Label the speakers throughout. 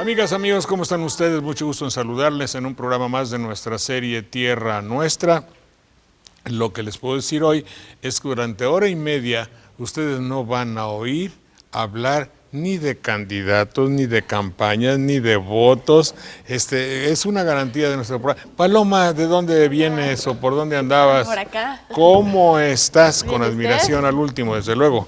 Speaker 1: Amigas, amigos, ¿cómo están ustedes? Mucho gusto en saludarles en un programa más de nuestra serie Tierra Nuestra. Lo que les puedo decir hoy es que durante hora y media ustedes no van a oír hablar ni de candidatos, ni de campañas, ni de votos. Es una garantía de nuestro programa. Paloma, ¿de dónde vienes o por dónde andabas?
Speaker 2: Por acá.
Speaker 1: ¿Cómo estás? Con
Speaker 2: ¿Bien
Speaker 1: admiración
Speaker 2: usted?
Speaker 1: al último, desde luego.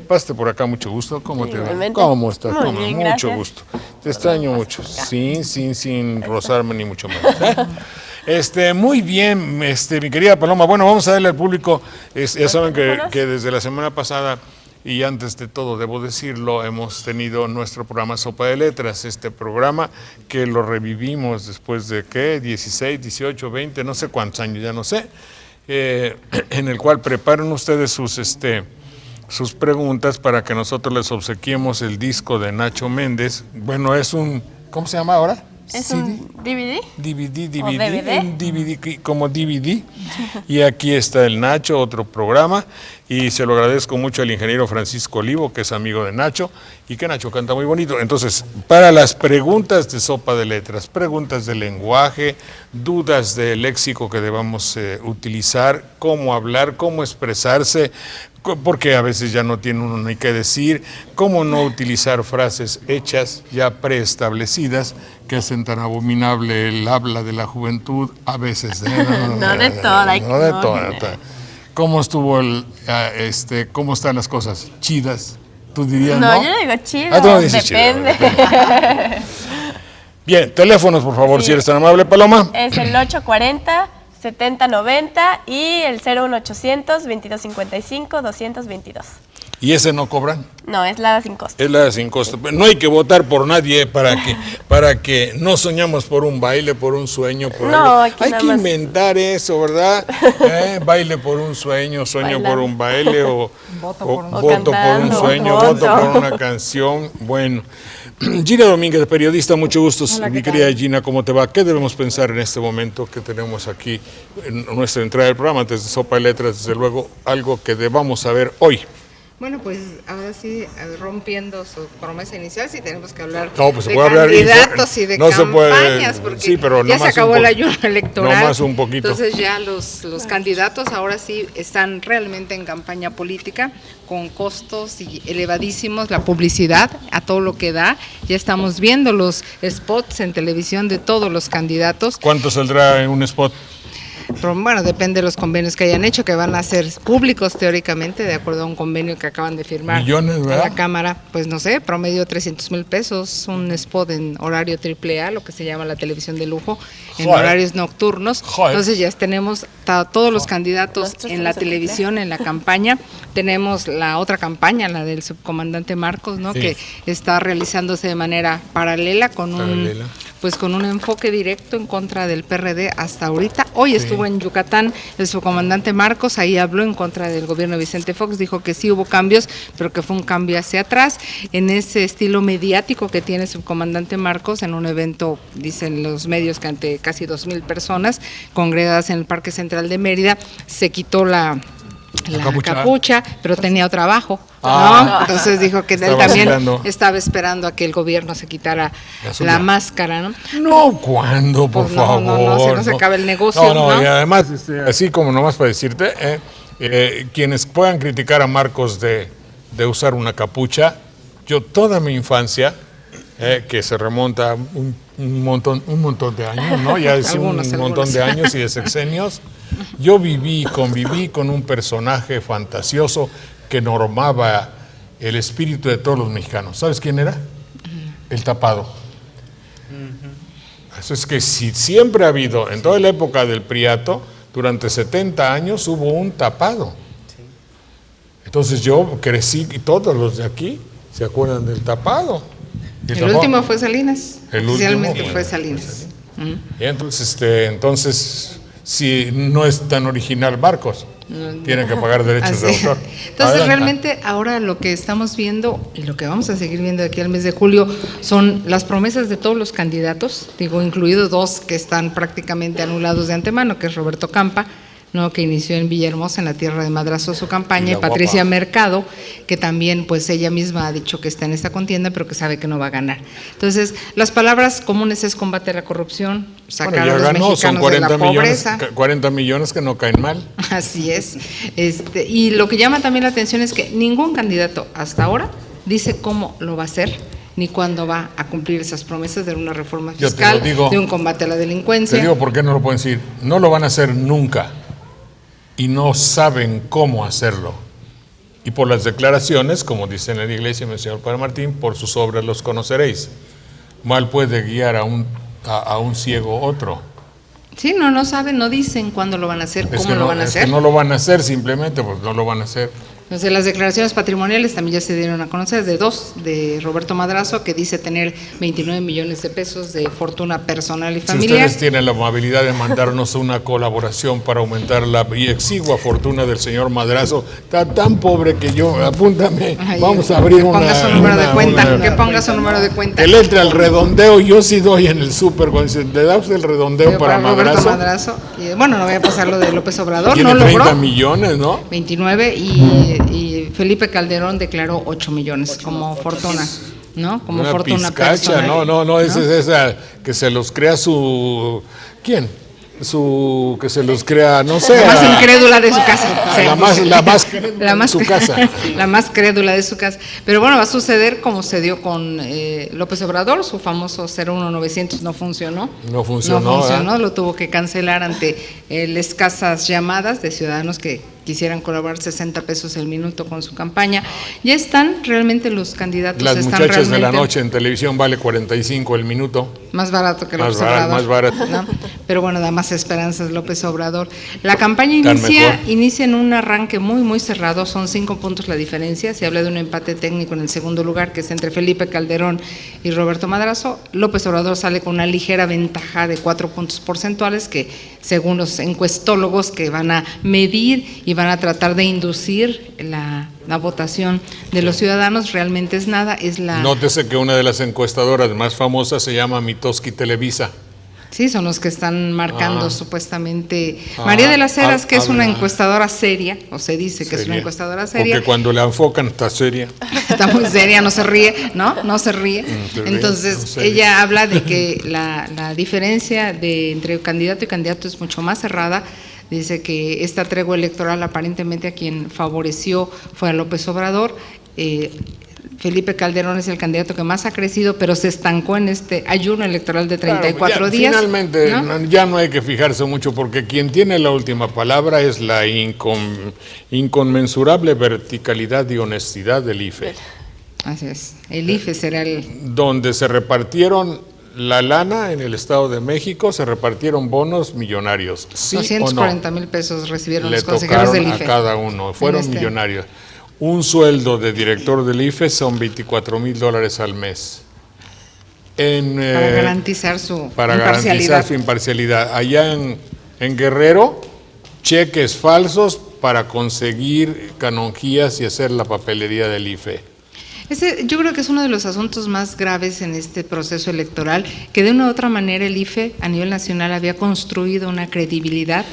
Speaker 1: Pásate por acá, mucho gusto. ¿Cómo te va?
Speaker 2: Igualmente.
Speaker 1: ¿Cómo estás?
Speaker 2: Muy
Speaker 1: ¿Cómo?
Speaker 2: bien,
Speaker 1: Mucho
Speaker 2: gracias.
Speaker 1: gusto. Te extraño mucho. Sin rozarme ni mucho menos. Muy bien, mi querida Paloma. Bueno, vamos a darle al público, ya saben que desde la semana pasada y antes de todo, debo decirlo, hemos tenido nuestro programa Sopa de Letras, este programa que lo revivimos después de, ¿qué? 16, 18, 20, no sé cuántos años, ya no sé, en el cual preparan ustedes sus preguntas para que nosotros les obsequiemos el disco de Nacho Méndez. Bueno, es un, ¿cómo se llama ahora?
Speaker 2: ¿Es
Speaker 1: CD?
Speaker 2: un DVD?
Speaker 1: DVD,
Speaker 2: ¿O DVD?
Speaker 1: un DVD como DVD. Y aquí está el Nacho, otro programa, y se lo agradezco mucho al ingeniero Francisco Olivo, que es amigo de Nacho, y que Nacho canta muy bonito. Entonces, para las preguntas de Sopa de Letras, preguntas de lenguaje, dudas de léxico que debamos utilizar, cómo hablar, cómo expresarse, porque a veces ya no tiene uno ni qué decir, cómo no utilizar frases hechas, ya preestablecidas, que hacen tan abominable el habla de la juventud, a veces.
Speaker 2: No de toda.
Speaker 1: No de toda. ¿Cómo estuvo cómo están las cosas? ¿Chidas? ¿Tú dirías no?
Speaker 2: No, yo digo chido.
Speaker 1: Ah, tú no dices
Speaker 2: Depende.
Speaker 1: chido, depende. Bien, teléfonos, por favor,
Speaker 2: Sí.
Speaker 1: si eres tan amable, Paloma.
Speaker 2: Es el 840-7090 y el 01800-2255-222.
Speaker 1: ¿Y ese no cobran?
Speaker 2: No, es la sin costo.
Speaker 1: Es la sin costo. No hay que votar por nadie para que no soñamos por un baile, por un sueño, por
Speaker 2: No,
Speaker 1: algo.
Speaker 2: aquí
Speaker 1: Hay
Speaker 2: nada
Speaker 1: que
Speaker 2: más.
Speaker 1: inventar eso, ¿verdad? Baile por un sueño
Speaker 2: Bailar.
Speaker 1: por un baile o
Speaker 3: Voto por un-
Speaker 1: voto por un
Speaker 2: cantando,
Speaker 1: sueño,
Speaker 2: voto.
Speaker 1: voto por una canción. Bueno, Gina Domínguez, periodista, mucho gusto.
Speaker 3: Hola,
Speaker 1: Mi
Speaker 3: ¿qué
Speaker 1: querida
Speaker 3: tal?
Speaker 1: Gina, ¿cómo te va? ¿Qué debemos pensar en este momento que tenemos aquí en nuestra entrada del programa, antes de Sopa de Letras, desde luego, algo que debamos saber hoy?
Speaker 3: Bueno, pues ahora sí, rompiendo su promesa inicial, sí tenemos que hablar
Speaker 1: No, pues se
Speaker 3: de
Speaker 1: puede hablar
Speaker 3: candidatos y de
Speaker 1: no se puede,
Speaker 3: campañas, porque
Speaker 1: sí, pero
Speaker 3: ya se
Speaker 1: nomás
Speaker 3: acabó
Speaker 1: un
Speaker 3: el
Speaker 1: po-
Speaker 3: ayuno electoral.
Speaker 1: nomás un poquito.
Speaker 3: Entonces ya los candidatos ahora sí están realmente en campaña política, con costos elevadísimos, la publicidad a todo lo que da. Ya estamos viendo los spots en televisión de todos los candidatos.
Speaker 1: ¿Cuánto saldrá en un spot?
Speaker 3: Pero, bueno, depende de los convenios que hayan hecho, que van a ser públicos teóricamente, de acuerdo a un convenio que acaban de firmar
Speaker 1: Millones,
Speaker 3: a
Speaker 1: ¿verdad?
Speaker 3: la Cámara. Pues no sé, promedio 300,000 pesos, un spot en horario AAA, lo que se llama la televisión de lujo, en
Speaker 1: Joder.
Speaker 3: horarios nocturnos.
Speaker 1: Joder.
Speaker 3: Entonces ya tenemos todos los candidatos
Speaker 2: Nosotros
Speaker 3: en la
Speaker 2: tenemos el
Speaker 3: televisión, en la campaña. Tenemos la otra campaña, la del subcomandante Marcos, ¿no?
Speaker 1: Sí.
Speaker 3: Que está realizándose de manera paralela con
Speaker 1: Paralela.
Speaker 3: con un enfoque directo en contra del PRD hasta ahorita. Hoy estuvo en Yucatán el subcomandante Marcos, ahí habló en contra del gobierno de Vicente Fox, dijo que sí hubo cambios, pero que fue un cambio hacia atrás, en ese estilo mediático que tiene el subcomandante Marcos, en un evento, dicen los medios, que ante casi 2,000 personas congregadas en el Parque Central de Mérida, se quitó la capucha, pero tenía trabajo, ¿no? Entonces dijo que él
Speaker 1: Estaba
Speaker 3: también
Speaker 1: vacilando.
Speaker 3: estaba esperando a que el gobierno se quitara
Speaker 1: Gasolina.
Speaker 3: la máscara, ¿no?
Speaker 1: No, ¿cuándo, por
Speaker 3: Pues no,
Speaker 1: favor?
Speaker 3: no, si no se acaba el negocio,
Speaker 1: No,
Speaker 3: ¿no?
Speaker 1: y además, así como nomás para decirte, quienes puedan criticar a Marcos de usar una capucha, yo toda mi infancia, que se remonta a un montón de años, ¿no? Ya es un
Speaker 3: Algunos.
Speaker 1: montón de años y de sexenios, yo conviví con un personaje fantasioso que normaba el espíritu de todos los mexicanos. ¿Sabes quién era? El tapado. Eso es que si siempre ha habido, en toda la época del Priato, durante 70 años hubo un tapado. Entonces yo crecí, y todos los de aquí se acuerdan del tapado. Y
Speaker 3: El
Speaker 1: tapado-
Speaker 3: último fue Salinas,
Speaker 1: El último,
Speaker 3: oficialmente
Speaker 1: bueno,
Speaker 3: fue Salinas.
Speaker 1: Y entonces, si no es tan original Marcos, tienen que pagar derechos de
Speaker 3: Así.
Speaker 1: autor.
Speaker 3: Entonces
Speaker 1: Adelante.
Speaker 3: realmente ahora lo que estamos viendo y lo que vamos a seguir viendo de aquí al mes de julio son las promesas de todos los candidatos, digo, incluidos dos que están prácticamente anulados de antemano, que es Roberto Campa, ¿no? Que inició en Villahermosa, en la tierra de Madrazo, su campaña, y
Speaker 1: la
Speaker 3: Patricia
Speaker 1: guapa.
Speaker 3: Mercado, que también pues ella misma ha dicho que está en esta contienda, pero que sabe que no va a ganar. Entonces, las palabras comunes es combate a la corrupción, sacar
Speaker 1: Bueno,
Speaker 3: a
Speaker 1: ya
Speaker 3: los
Speaker 1: ganó, son
Speaker 3: mexicanos de la
Speaker 1: 40 millones,
Speaker 3: pobreza.
Speaker 1: 40 millones que no caen mal.
Speaker 3: Así es. Y lo que llama también la atención es que ningún candidato hasta ahora dice cómo lo va a hacer, ni cuándo va a cumplir esas promesas de una reforma
Speaker 1: Yo te
Speaker 3: fiscal,
Speaker 1: lo digo.
Speaker 3: de un combate a la delincuencia.
Speaker 1: Te digo por qué no lo pueden decir. No lo van a hacer nunca y no saben cómo hacerlo. Y por las declaraciones, como dice en la iglesia, mi señor Padre Martín, por sus obras los conoceréis. Mal puede guiar a un ciego otro.
Speaker 3: Sí, no saben, no dicen cuándo lo van a hacer, cómo lo van a hacer.
Speaker 1: Es que no lo van a hacer simplemente, pues no lo van a hacer.
Speaker 3: Entonces, las declaraciones patrimoniales también ya se dieron a conocer de Roberto Madrazo, que dice tener 29 millones de pesos de fortuna personal y
Speaker 1: Si
Speaker 3: familiar.
Speaker 1: ustedes tienen la amabilidad de mandarnos una colaboración para aumentar la exigua fortuna del señor Madrazo, está tan pobre que yo, apúntame,
Speaker 3: Ay,
Speaker 1: vamos a abrir
Speaker 3: que ponga su número de cuenta,
Speaker 1: una-
Speaker 3: que ponga su número de cuenta.
Speaker 1: Que le entre al redondeo, yo sí doy en el súper, cuando dicen, ¿le da usted el redondeo para
Speaker 3: Roberto
Speaker 1: Madrazo?
Speaker 3: Madrazo. Y, bueno, no voy a pasar lo de López Obrador,
Speaker 1: Tiene
Speaker 3: no
Speaker 1: 30
Speaker 3: logró.
Speaker 1: millones, ¿no?
Speaker 3: 29 y Felipe Calderón declaró 8 millones como fortuna, ¿no? Como
Speaker 1: Una
Speaker 3: fortuna
Speaker 1: pizcacha,
Speaker 3: personal.
Speaker 1: no, esa es esa que se los crea ¿quién? Que se los crea, no sé.
Speaker 3: La más incrédula de su casa.
Speaker 1: La más crédula de su casa.
Speaker 3: La más crédula de su casa. Pero bueno, va a suceder como se dio con López Obrador, su famoso 01900 no funcionó.
Speaker 1: No funcionó,
Speaker 3: lo tuvo que cancelar ante las escasas llamadas de ciudadanos que quisieran colaborar 60 pesos el minuto con su campaña. Ya están realmente los candidatos.
Speaker 1: Las
Speaker 3: están
Speaker 1: muchachas de la
Speaker 3: realmente
Speaker 1: noche en televisión vale 45 el minuto.
Speaker 3: más barato que
Speaker 1: Más
Speaker 3: López
Speaker 1: barato,
Speaker 3: Obrador.
Speaker 1: más barato.
Speaker 3: ¿no? Pero bueno, da más esperanzas López Obrador. La campaña
Speaker 1: Tan mejor.
Speaker 3: inicia en un arranque muy cerrado, son 5 puntos la diferencia. Se habla de un empate técnico en el segundo lugar, que es entre Felipe Calderón y Roberto Madrazo. López Obrador sale con una ligera ventaja de 4 puntos porcentuales, que según los encuestólogos que van a medir y van a tratar de inducir la votación de los ciudadanos, realmente es nada, es la...
Speaker 1: Nótese que una de las encuestadoras más famosas se llama Mitoski Televisa.
Speaker 3: Sí, son los que están marcando supuestamente. María de las Heras, que es una encuestadora seria, o se dice que es una encuestadora seria.
Speaker 1: Porque cuando la enfocan está seria.
Speaker 3: Está muy seria, no se ríe, ¿no? No se ríe.
Speaker 1: se ríe,
Speaker 3: Entonces,
Speaker 1: no se ríe.
Speaker 3: ella habla de que la diferencia entre candidato y candidato es mucho más cerrada. Dice que esta tregua electoral aparentemente a quien favoreció fue a López Obrador. Felipe Calderón es el candidato que más ha crecido, pero se estancó en este ayuno electoral de 34
Speaker 1: Claro, ya,
Speaker 3: días.
Speaker 1: Finalmente,
Speaker 3: ¿no?
Speaker 1: ya no hay que fijarse mucho porque quien tiene la última palabra es la inconmensurable verticalidad y honestidad del IFE,
Speaker 3: Así es. El IFE será el...
Speaker 1: donde se repartieron la lana en el Estado de México, se repartieron bonos millonarios. ¿Sí
Speaker 3: 240
Speaker 1: o no?
Speaker 3: mil pesos recibieron
Speaker 1: Le
Speaker 3: los consejeros del
Speaker 1: tocaron
Speaker 3: IFE.
Speaker 1: a cada uno, fueron
Speaker 3: En este-
Speaker 1: millonarios. Un sueldo de director del IFE son $24,000 al mes.
Speaker 3: Para garantizar su
Speaker 1: para
Speaker 3: imparcialidad.
Speaker 1: garantizar su imparcialidad. Allá en Guerrero, cheques falsos para conseguir canonjías y hacer la papelería del IFE.
Speaker 3: Yo creo que es uno de los asuntos más graves en este proceso electoral, que de una u otra manera el IFE a nivel nacional había construido una credibilidad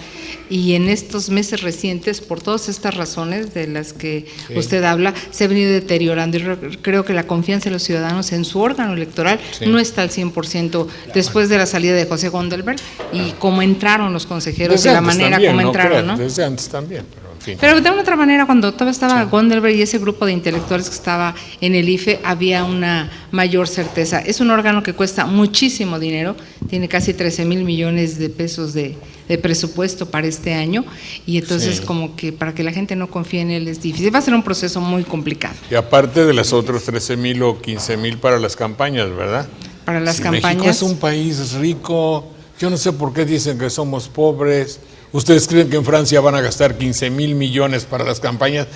Speaker 3: y en estos meses recientes, por todas estas razones de las que usted habla, se ha venido deteriorando y creo que la confianza de los ciudadanos en su órgano electoral no está al 100% después de la salida de José Gondelberg y cómo entraron los consejeros
Speaker 1: Desde
Speaker 3: y la
Speaker 1: antes
Speaker 3: manera
Speaker 1: también,
Speaker 3: como entraron,
Speaker 1: creas,
Speaker 3: ¿no?
Speaker 1: Desde antes también, pero en fin.
Speaker 3: Pero de una otra manera, cuando todavía estaba Gondelberg y ese grupo de intelectuales que estaba en el IFE, había una mayor certeza. Es un órgano que cuesta muchísimo dinero, tiene casi 13,000 millones de pesos de presupuesto para este año, y entonces como que para que la gente no confíe en él es difícil. Va a ser un proceso muy complicado.
Speaker 1: Y aparte de las otras 13,000 o 15,000 para las campañas, ¿verdad?
Speaker 3: Para las
Speaker 1: Si
Speaker 3: campañas.
Speaker 1: México es un país rico, yo no sé por qué dicen que somos pobres. ¿Ustedes creen que en Francia van a gastar 15,000 millones para las campañas?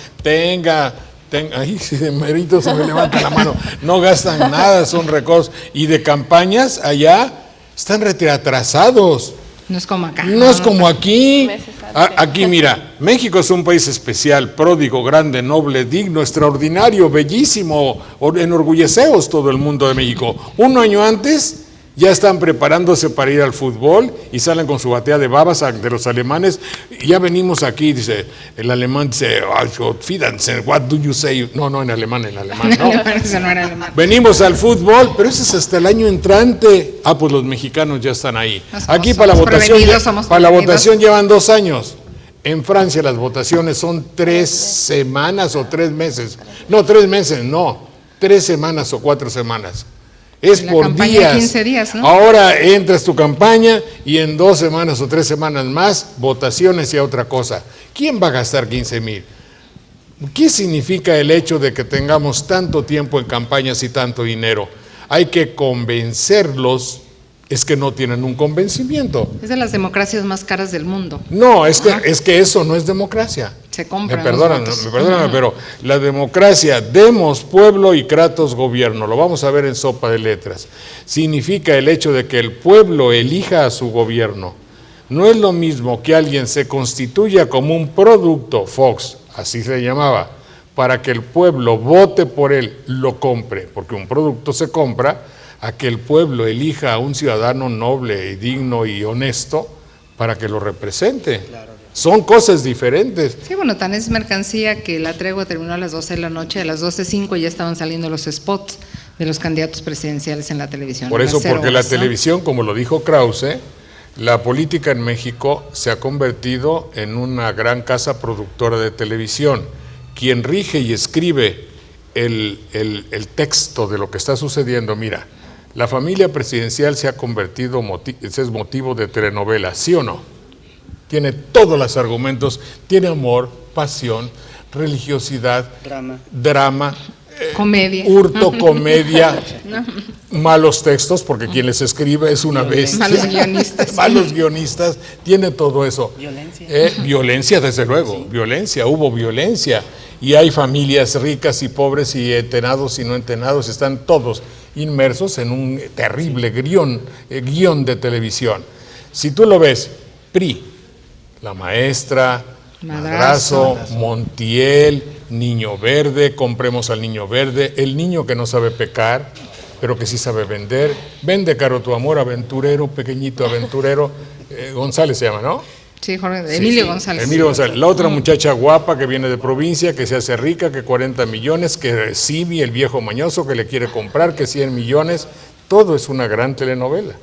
Speaker 1: Ahí sí, de merito se me levanta la mano. No gastan nada, son recursos. Y de campañas allá están retrasados.
Speaker 3: No es como acá.
Speaker 1: No es como aquí.
Speaker 2: Meses antes.
Speaker 1: Aquí, mira, México es un país especial, pródigo, grande, noble, digno, extraordinario, bellísimo. Enorgulleceos todo el mundo de México. Un año antes ya están preparándose para ir al fútbol y salen con su batea de babas de los alemanes. Y ya venimos aquí, dice, el alemán dice, what do you say? No, en alemán, no.
Speaker 3: Eso no era alemán.
Speaker 1: Venimos al fútbol, pero eso es hasta el año entrante. Pues los mexicanos ya están ahí. Aquí para la votación llevan 2 años. En Francia las votaciones son 3 semanas o 3 meses. No, 3 meses, no. 3 semanas o 4 semanas. Es por días.
Speaker 3: 15 días, ¿no?
Speaker 1: Ahora entras tu campaña y en 2 semanas o 3 semanas más, votaciones y otra cosa. ¿Quién va a gastar 15,000? ¿Qué significa el hecho de que tengamos tanto tiempo en campañas y tanto dinero? Hay que convencerlos. Es que no tienen un convencimiento.
Speaker 3: Es de las democracias más caras del mundo.
Speaker 1: No, es que eso no es democracia.
Speaker 3: Se compran.
Speaker 1: Perdóname, pero la democracia, demos pueblo y kratos gobierno, lo vamos a ver en Sopa de Letras. Significa el hecho de que el pueblo elija a su gobierno. No es lo mismo que alguien se constituya como un producto, Fox, así se llamaba, para que el pueblo vote por él, lo compre, porque un producto se compra, a que el pueblo elija a un ciudadano noble y digno y honesto para que lo represente. Claro. Son cosas diferentes.
Speaker 3: Sí, bueno, tan es mercancía que la tregua terminó a las 12 de la noche, a las 12:05 ya estaban saliendo los spots de los candidatos presidenciales en la televisión.
Speaker 1: Por eso, porque la televisión, como lo dijo Krause, la política en México se ha convertido en una gran casa productora de televisión. Quien rige y escribe el texto de lo que está sucediendo, mira, la familia presidencial se ha convertido, es motivo de telenovela, ¿sí o no? Tiene todos los argumentos, tiene amor, pasión, religiosidad, drama,
Speaker 3: comedia,
Speaker 1: hurto, comedia, malos textos, porque quien les escribe es una bestia. Malos guionistas, tiene todo eso. Violencia, desde luego, sí. Hubo violencia. Y hay familias ricas y pobres y entenados y no entenados, están todos inmersos en un terrible guión de televisión. Si tú lo ves, PRI, La Maestra, Madrazo, Montiel, Niño Verde, compremos al Niño Verde, el niño que no sabe pecar, pero que sí sabe vender, vende caro tu amor, aventurero, pequeñito aventurero, González se llama, ¿no?
Speaker 3: Sí, Jorge, Emilio González.
Speaker 1: Emilio González. La otra muchacha guapa que viene de provincia, que se hace rica, que 40 millones, que recibe el viejo mañoso que le quiere comprar, que 100 millones. Todo es una gran telenovela.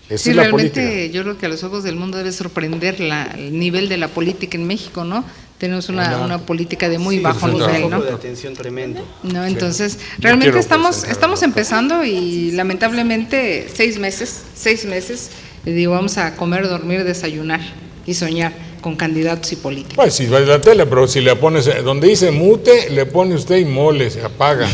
Speaker 3: Sí, es realmente política. Yo creo que a los ojos del mundo debe sorprender el nivel de la política en México, ¿no? Tenemos una política de muy bajo nivel, ¿no?
Speaker 4: De atención tremendo.
Speaker 3: No, entonces, realmente estamos empezando y lamentablemente 6 meses, digo, vamos a comer, dormir, desayunar y soñar con candidatos y políticos.
Speaker 1: Pues sí, va a la tele, pero si le pones, donde dice mute, le pone usted y mole, se apaga.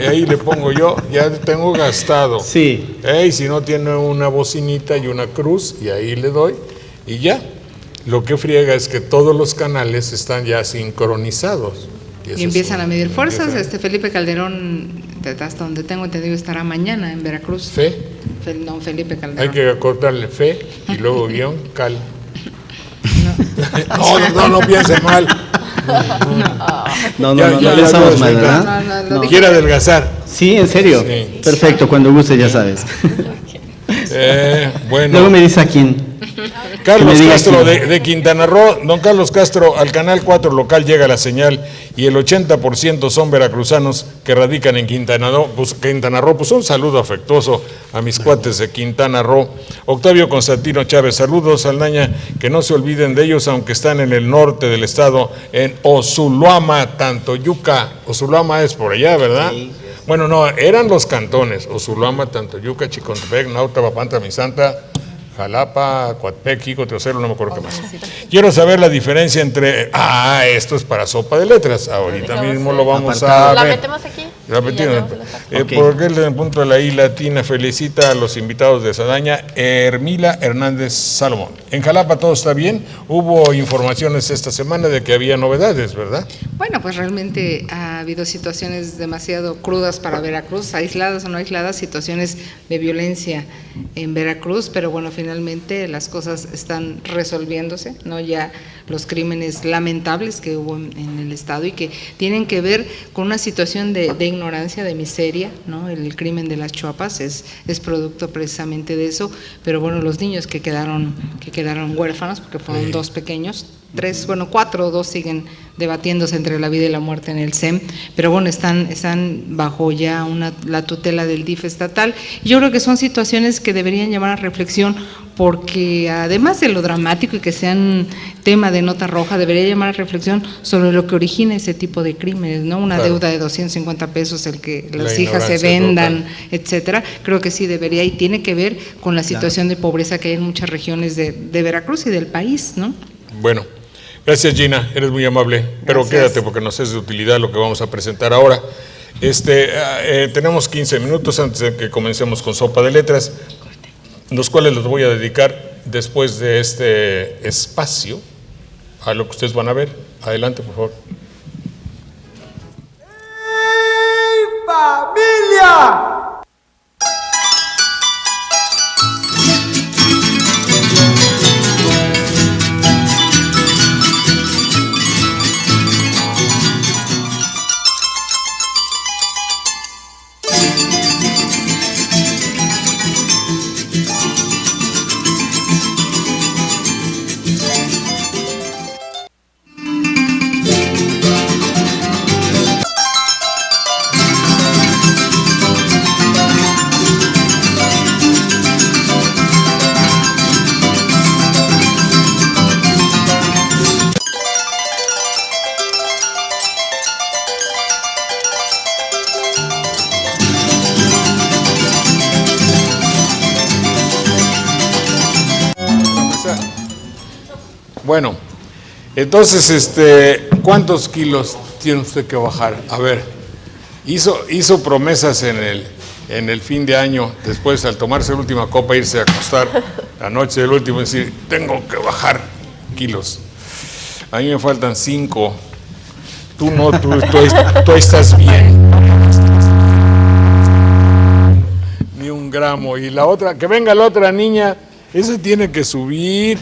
Speaker 1: Ahí le pongo yo, ya tengo gastado.
Speaker 4: Sí.
Speaker 1: Y si no tiene una bocinita y una cruz, y ahí le doy, y ya. Lo que friega es que todos los canales están ya sincronizados.
Speaker 3: Y empiezan a medir fuerzas. Felipe Calderón, hasta donde tengo entendido, estará mañana en Veracruz. Felipe Calderón.
Speaker 1: Hay que cortarle fe y luego guión, cal. No piense mal.
Speaker 4: No pensamos mal, ¿verdad?
Speaker 1: No. Quiere adelgazar.
Speaker 4: Sí, en serio. Sí. Perfecto, cuando guste ya sabes.
Speaker 1: Bueno.
Speaker 4: Luego me dice a quién.
Speaker 1: Carlos Castro de Quintana Roo. Don Carlos Castro, al Canal 4 local llega la señal y el 80% son veracruzanos que radican en Quintana Roo. Pues un saludo afectuoso a mis cuates de Quintana Roo. Octavio Constantino Chávez, saludos Saldaña, que no se olviden de ellos aunque están en el norte del estado, en Osuluama, Tantoyuca. Osuluama es por allá, ¿verdad? Sí. Bueno, no, eran los cantones, Osuluama, Tantoyuca, Chicontepec, Nauta, Papantla, Misanta, Jalapa, Coatepec, Quico, Teocelo, no me acuerdo qué más. Quiero saber la diferencia entre... esto es para Sopa de Letras. Ahorita mismo lo vamos a ver.
Speaker 2: ¿La metemos aquí?
Speaker 1: La metemos. Porque en el punto de la I latina felicita a los invitados de Saldaña, Hermila Hernández Salomón. En Jalapa todo está bien. Hubo informaciones esta semana de que había novedades, ¿verdad?
Speaker 3: Bueno, pues realmente ha habido situaciones demasiado crudas para Veracruz, aisladas o no aisladas, situaciones de violencia en Veracruz, pero bueno, finalmente las cosas están resolviéndose, ¿no? Ya los crímenes lamentables que hubo en el Estado y que tienen que ver con una situación de ignorancia, de miseria, ¿no? El crimen de las Chuapas es producto precisamente de eso, pero bueno, los niños que quedaron huérfanos, porque fueron dos pequeños, 4, 2 siguen debatiéndose entre la vida y la muerte en el CEM, pero bueno, están bajo ya la tutela del DIF estatal. Yo creo que son situaciones que deberían llamar a reflexión, porque además de lo dramático y que sean tema de nota roja, debería llamar a reflexión sobre lo que origina ese tipo de crímenes, ¿no? Una deuda de 250 pesos, el que las hijas se vendan, etcétera. Creo que sí debería y tiene que ver con la situación de pobreza que hay en muchas regiones de Veracruz y del país, ¿no?
Speaker 1: Bueno, gracias Gina, eres muy amable, pero quédate porque nos es de utilidad lo que vamos a presentar ahora. Tenemos 15 minutos antes de que comencemos con Sopa de Letras, los cuales los voy a dedicar después de este espacio a lo que ustedes van a ver. Adelante, por favor.
Speaker 5: ¡Hey, familia!
Speaker 1: Bueno, entonces, ¿cuántos kilos tiene usted que bajar? A ver, hizo promesas en el fin de año, después al tomarse la última copa, irse a acostar la noche del último y decir, tengo que bajar kilos. A mí me faltan 5. Tú no, tú estás bien. Ni un gramo. Y la otra, que venga la otra niña, esa tiene que subir.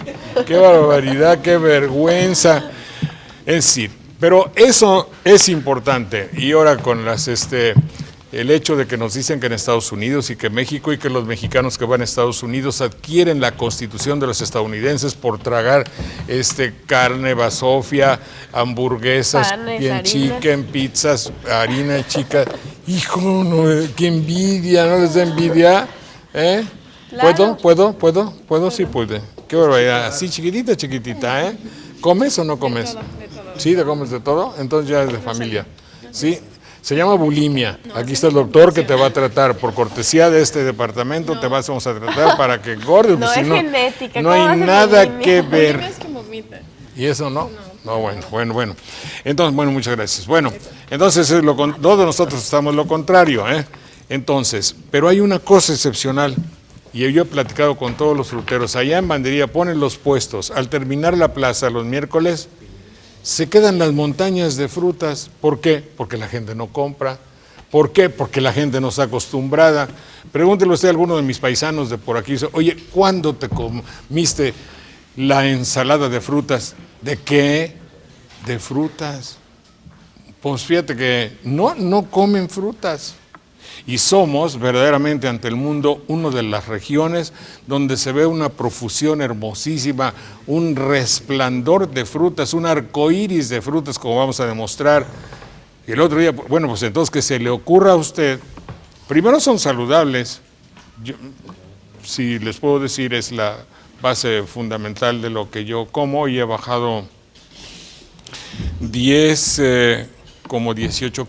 Speaker 1: Qué barbaridad, qué vergüenza. Es decir, pero eso es importante. Y ahora con el hecho de que nos dicen que en Estados Unidos y que México y que los mexicanos que van a Estados Unidos adquieren la constitución de los estadounidenses por tragar carne, basofia, hamburguesas, bien chicken, pizzas, harina chica. Hijo, no, qué envidia, ¿no les da envidia? Claro. ¿Puedo? Sí puede. Qué barbaridad, así chiquitita, ¿eh? ¿Comes o no comes? De todo. ¿Sí, te comes de todo? Entonces ya es de familia. Sí, se llama bulimia. Aquí está el doctor que te va a tratar por cortesía de este departamento, te vamos a tratar para que engordes.
Speaker 2: No, es genética.
Speaker 1: No hay nada que ver. ¿Y eso no? No, bueno. Entonces, muchas gracias. Bueno, entonces todos nosotros estamos lo contrario, ¿eh? Entonces, pero hay una cosa excepcional. Y yo he platicado con todos los fruteros, allá en Bandería ponen los puestos, al terminar la plaza los miércoles, se quedan las montañas de frutas. ¿Por qué? Porque la gente no compra. ¿Por qué? Porque la gente no está acostumbrada. Pregúntele usted a alguno de mis paisanos de por aquí, oye, ¿cuándo te comiste la ensalada de frutas? ¿De qué? De frutas. Pues fíjate que no comen frutas. Y somos verdaderamente ante el mundo una de las regiones donde se ve una profusión hermosísima, un resplandor de frutas, un arcoíris de frutas, como vamos a demostrar. Y el otro día, bueno, pues entonces que se le ocurra a usted, primero son saludables, si les puedo decir, es la base fundamental de lo que yo como y he bajado 18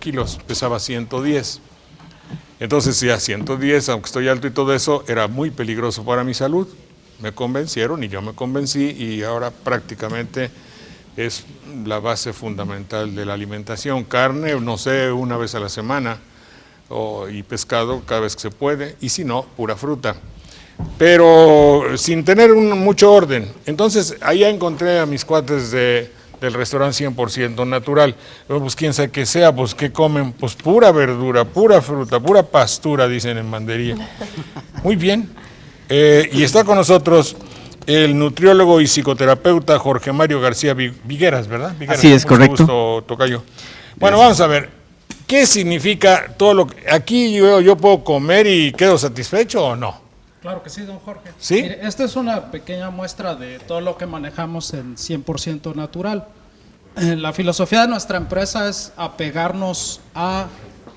Speaker 1: kilos, pesaba 110. Entonces ya 110, aunque estoy alto y todo eso, era muy peligroso para mi salud. Me convencieron y yo me convencí y ahora prácticamente es la base fundamental de la alimentación. Carne, no sé, una vez a la semana y pescado cada vez que se puede y si no, pura fruta. Pero sin tener mucho orden. Entonces allá encontré a mis cuates del restaurante 100% natural. Pues quién sabe qué sea, pues qué comen, pues pura verdura, pura fruta, pura pastura, dicen en Bandería. Muy bien. Y está con nosotros el nutriólogo y psicoterapeuta Jorge Mario García Vigueras, ¿verdad? Vigueras,
Speaker 4: Así es,
Speaker 1: mucho
Speaker 4: correcto.
Speaker 1: gusto, tocayo. Bueno, vamos a ver, ¿qué significa todo lo que... Aquí yo puedo comer y quedo satisfecho o no?
Speaker 6: Claro que sí, don Jorge.
Speaker 1: ¿Sí?
Speaker 6: Mire, esta es una pequeña muestra de todo lo que manejamos en 100% natural. La filosofía de nuestra empresa es apegarnos a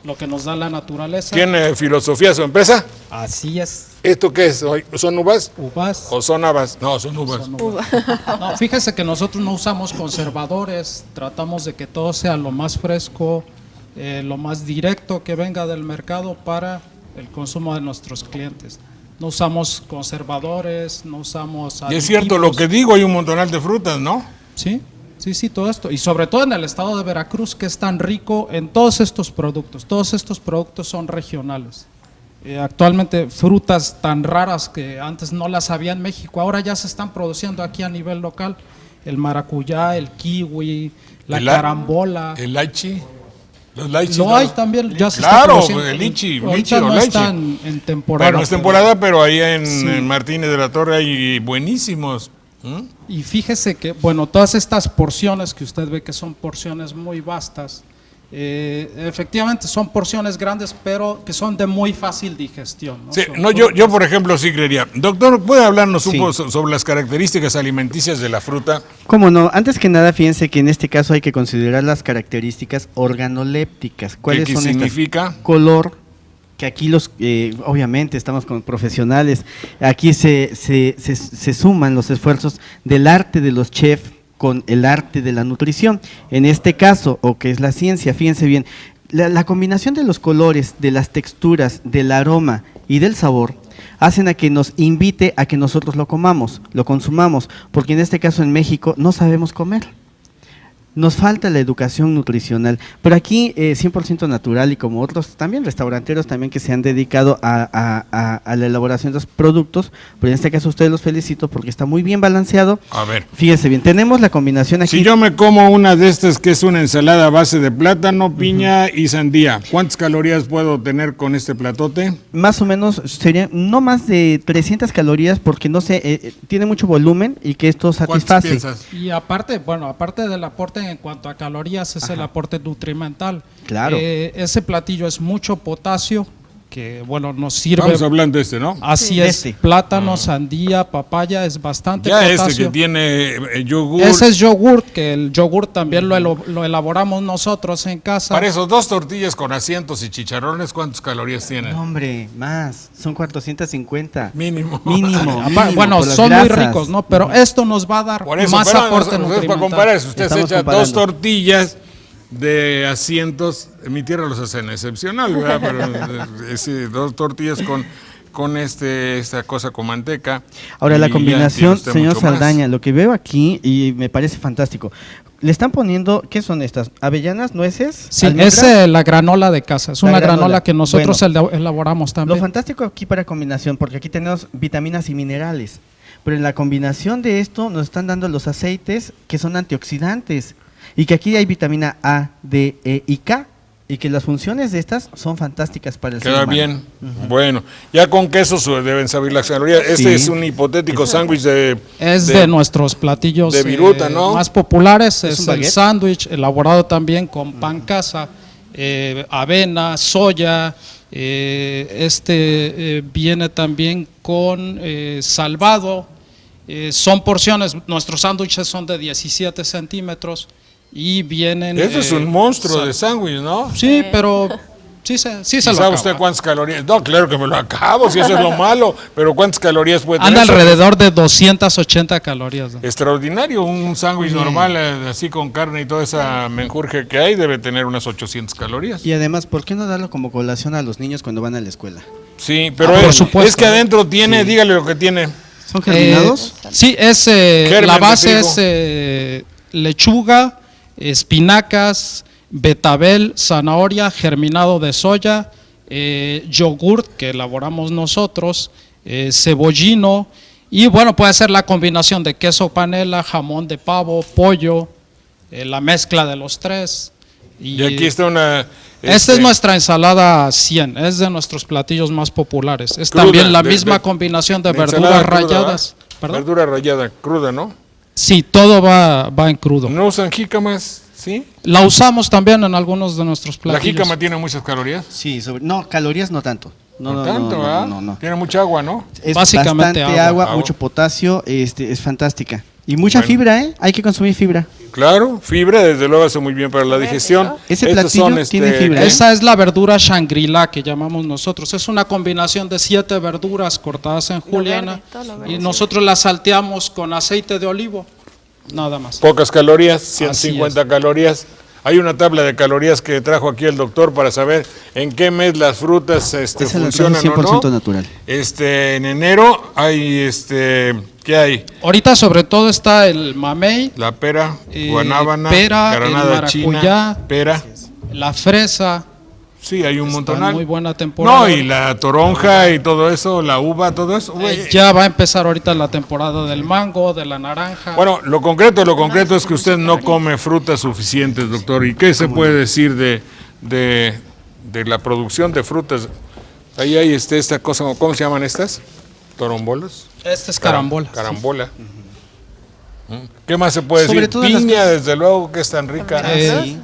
Speaker 6: lo que nos da la naturaleza.
Speaker 1: ¿Tiene filosofía su empresa?
Speaker 6: Así es.
Speaker 1: ¿Esto qué es? ¿Son uvas?
Speaker 6: Uvas.
Speaker 1: ¿O son habas? No, son uvas.
Speaker 6: No, fíjese que nosotros no usamos conservadores, tratamos de que todo sea lo más fresco, lo más directo que venga del mercado para el consumo de nuestros clientes. No usamos conservadores, no usamos
Speaker 1: Y es cierto lo
Speaker 6: aditivos.
Speaker 1: que digo, hay un montonal de frutas, ¿no?
Speaker 6: Sí, sí, todo esto. Y sobre todo en el estado de Veracruz, que es tan rico en todos estos productos. Todos estos productos son regionales. Actualmente frutas tan raras que antes no las había en México, ahora ya se están produciendo aquí a nivel local. El maracuyá, el kiwi, la carambola.
Speaker 1: El lychee. Los lychees.
Speaker 6: Lo
Speaker 1: ¿no?
Speaker 6: hay también, ya se está
Speaker 1: Claro,
Speaker 6: produciendo.
Speaker 1: el lichi
Speaker 6: Ahorita
Speaker 1: o
Speaker 6: no
Speaker 1: lychee.
Speaker 6: están en temporada.
Speaker 1: Bueno, es
Speaker 6: pero-
Speaker 1: temporada, pero ahí en,
Speaker 6: Sí.
Speaker 1: en Martínez de la Torre hay buenísimos.
Speaker 6: Y fíjese que, bueno, todas estas porciones que usted ve que son porciones muy vastas, efectivamente son porciones grandes, pero que son de muy fácil digestión. ¿no?
Speaker 1: Sí,
Speaker 6: Son
Speaker 1: no, yo
Speaker 6: frutas.
Speaker 1: por ejemplo sí creería. Doctor, ¿puede hablarnos un
Speaker 4: Sí.
Speaker 1: poco sobre las características alimenticias de la fruta?
Speaker 4: ¿Cómo no? Antes que nada, fíjense que en este caso hay que considerar las características organolépticas. ¿Cuáles
Speaker 1: ¿Qué
Speaker 4: son
Speaker 1: significa?
Speaker 4: estas? Color, que aquí obviamente estamos con profesionales, aquí se suman los esfuerzos del arte de los chefs con el arte de la nutrición. En este caso, o que es la ciencia, fíjense bien, la combinación de los colores, de las texturas, del aroma y del sabor hacen a que nos invite a que nosotros lo comamos, lo consumamos, porque en este caso en México no sabemos comer. Nos falta la educación nutricional, pero aquí 100% natural y como otros también restauranteros también que se han dedicado a la elaboración de los productos, pero en este caso ustedes los felicito porque está muy bien balanceado.
Speaker 1: A ver.
Speaker 4: Fíjense bien, tenemos la combinación aquí.
Speaker 1: Si yo me como una de estas que es una ensalada a base de plátano, piña y sandía, ¿cuántas calorías puedo tener con este platote?
Speaker 4: Más o menos serían no más de 300 calorías porque no sé, tiene mucho volumen y que esto
Speaker 1: ¿Cuántas
Speaker 4: satisface.
Speaker 1: piensas?
Speaker 6: Y aparte, bueno, aparte del aporte en cuanto a calorías, es el aporte nutrimental.
Speaker 4: Claro.
Speaker 6: Ese platillo es mucho potasio, que bueno, nos sirve.
Speaker 1: Estamos hablando de este, ¿no?
Speaker 6: Así
Speaker 4: Sí.
Speaker 6: es,
Speaker 4: Este.
Speaker 6: plátano, sandía, papaya, es bastante
Speaker 1: Ya
Speaker 6: potasio.
Speaker 1: este que tiene yogur.
Speaker 6: Ese es yogurt, que el yogurt también lo elaboramos nosotros en casa.
Speaker 1: Para esos 2 tortillas con asientos y chicharrones, ¿cuántas calorías tienen?
Speaker 4: No, hombre, más, son 450.
Speaker 1: Mínimo.
Speaker 4: Mínimo.
Speaker 6: Bueno,
Speaker 4: por las
Speaker 6: son muy
Speaker 4: grasas.
Speaker 6: ricos, ¿no? Pero esto nos va a dar
Speaker 1: Por eso,
Speaker 6: más
Speaker 1: pero
Speaker 6: aporte
Speaker 1: para
Speaker 6: nutrimental.
Speaker 1: comparar, si usted se
Speaker 4: Estamos
Speaker 1: echa
Speaker 4: comparando.
Speaker 1: 2 tortillas de asientos, en mi tierra los hacen excepcional, ¿verdad? Pero sí, 2 tortillas con esta cosa con manteca.
Speaker 4: Ahora, la
Speaker 1: y ya
Speaker 4: combinación,
Speaker 1: tiene usted
Speaker 4: señor
Speaker 1: mucho más.
Speaker 4: Saldaña, lo que veo aquí y me parece fantástico. Le están poniendo, ¿qué son estas? ¿Avellanas, nueces?
Speaker 6: Sí,
Speaker 4: almendras?
Speaker 6: es la granola de casa, es
Speaker 4: La
Speaker 6: una
Speaker 4: granola.
Speaker 6: granola que nosotros elaboramos
Speaker 4: Lo
Speaker 6: también.
Speaker 4: fantástico aquí para combinación, porque aquí tenemos vitaminas y minerales, pero en la combinación de esto nos están dando los aceites que son antioxidantes y que aquí hay vitamina A, D, E y K y que las funciones de estas son fantásticas para el ser
Speaker 1: Queda
Speaker 4: humano.
Speaker 1: bien. Bueno, ya con queso deben saber las calorías. Este
Speaker 4: Sí.
Speaker 1: es un hipotético sándwich de...
Speaker 6: Es de nuestros platillos
Speaker 1: de viruta, ¿no?
Speaker 6: más populares,
Speaker 4: ¿Es
Speaker 6: es
Speaker 4: un
Speaker 6: el
Speaker 4: baguette?
Speaker 6: sándwich elaborado también con pan casa, avena, soya, viene también con salvado, son porciones, nuestros sándwiches son de 17 centímetros y vienen...
Speaker 1: Eso es un monstruo
Speaker 6: sal-
Speaker 1: de sándwich, ¿no?
Speaker 6: Sí, pero sí se lo
Speaker 1: ¿Sabe
Speaker 6: acaba.
Speaker 1: usted cuántas calorías? No, claro que me lo acabo, si eso es lo malo, pero ¿cuántas calorías puede tener?
Speaker 6: Anda
Speaker 1: Eso
Speaker 6: alrededor de 280 calorías. ¿no?
Speaker 1: es extraordinario, un sándwich normal, así con carne y toda esa menjurje que hay, debe tener unas 800 calorías.
Speaker 4: Y además, ¿por qué no darlo como colación a los niños cuando van a la escuela?
Speaker 1: Sí, pero
Speaker 6: por
Speaker 1: es,
Speaker 6: supuesto.
Speaker 1: es que adentro tiene, dígale lo que tiene.
Speaker 4: ¿Son germinados?
Speaker 6: Sí, es
Speaker 1: Germen
Speaker 6: la
Speaker 1: de
Speaker 6: base
Speaker 1: trigo.
Speaker 6: es lechuga, espinacas, betabel, zanahoria, germinado de soya, yogurt que elaboramos nosotros, cebollino y bueno, puede ser la combinación de queso panela, jamón de pavo, pollo, la mezcla de los tres.
Speaker 1: Y aquí está una...
Speaker 6: Esta es nuestra ensalada 100, es de nuestros platillos más populares. Es
Speaker 1: Cruda,
Speaker 6: también la
Speaker 1: de-
Speaker 6: misma
Speaker 1: de-
Speaker 6: combinación de
Speaker 1: de ensalada
Speaker 6: verduras
Speaker 1: cruda,
Speaker 6: ralladas. ¿Perdón?
Speaker 1: Verdura rallada, cruda, ¿no?
Speaker 6: Sí, todo va en crudo.
Speaker 1: ¿No usan jícamas? ¿Sí?
Speaker 6: La usamos también en algunos de nuestros
Speaker 1: ¿La
Speaker 6: platillos.
Speaker 1: jícama tiene muchas calorías?
Speaker 4: Sí, no, calorías no tanto.
Speaker 1: No tanto, ¿verdad?
Speaker 4: no.
Speaker 1: Tiene mucha agua, ¿no?
Speaker 4: Es
Speaker 6: Básicamente
Speaker 4: bastante
Speaker 6: agua.
Speaker 4: agua, mucho potasio, es fantástica. Y mucha
Speaker 1: Bueno.
Speaker 4: fibra, ¿eh? Hay que consumir fibra.
Speaker 1: Claro, fibra, desde luego hace muy bien para la digestión.
Speaker 4: Ese
Speaker 1: Estos
Speaker 4: platillo tiene fibra, ¿eh?
Speaker 6: Esa es la verdura Shangri-La que llamamos nosotros. Es una combinación de 7 verduras cortadas en juliana
Speaker 2: todo lo verde,
Speaker 6: y
Speaker 2: sí.
Speaker 6: nosotros las salteamos con aceite de olivo, nada más.
Speaker 1: Pocas calorías, 150
Speaker 6: Así
Speaker 1: calorías. Hay una tabla de calorías que trajo aquí el doctor para saber en qué mes las frutas
Speaker 4: Esa la
Speaker 1: funcionan
Speaker 4: trajo
Speaker 1: o
Speaker 4: 100%
Speaker 1: no.
Speaker 4: natural.
Speaker 1: En enero hay ¿qué hay?
Speaker 6: Ahorita sobre todo está el mamey,
Speaker 1: La pera, guanábana,
Speaker 6: pera,
Speaker 1: granada
Speaker 6: el
Speaker 1: china,
Speaker 6: maracuyá,
Speaker 1: pera.
Speaker 6: la fresa.
Speaker 1: Sí, hay un
Speaker 6: Está
Speaker 1: montonal.
Speaker 6: en muy buena temporada.
Speaker 1: No, y la toronja y todo eso, la uva, todo eso. güey.
Speaker 6: Ya va a empezar ahorita la temporada del mango, de la naranja.
Speaker 1: Bueno, lo concreto es que usted no come frutas suficientes, doctor. ¿Y qué se puede decir de la producción de frutas? Ahí hay esta cosa, ¿cómo se llaman estas? ¿Torombolas?
Speaker 6: Este es carambola.
Speaker 1: Carambola. ¿Qué más se puede
Speaker 4: Sobre
Speaker 1: decir?
Speaker 4: todo las
Speaker 1: Piña, desde luego, que es tan rica.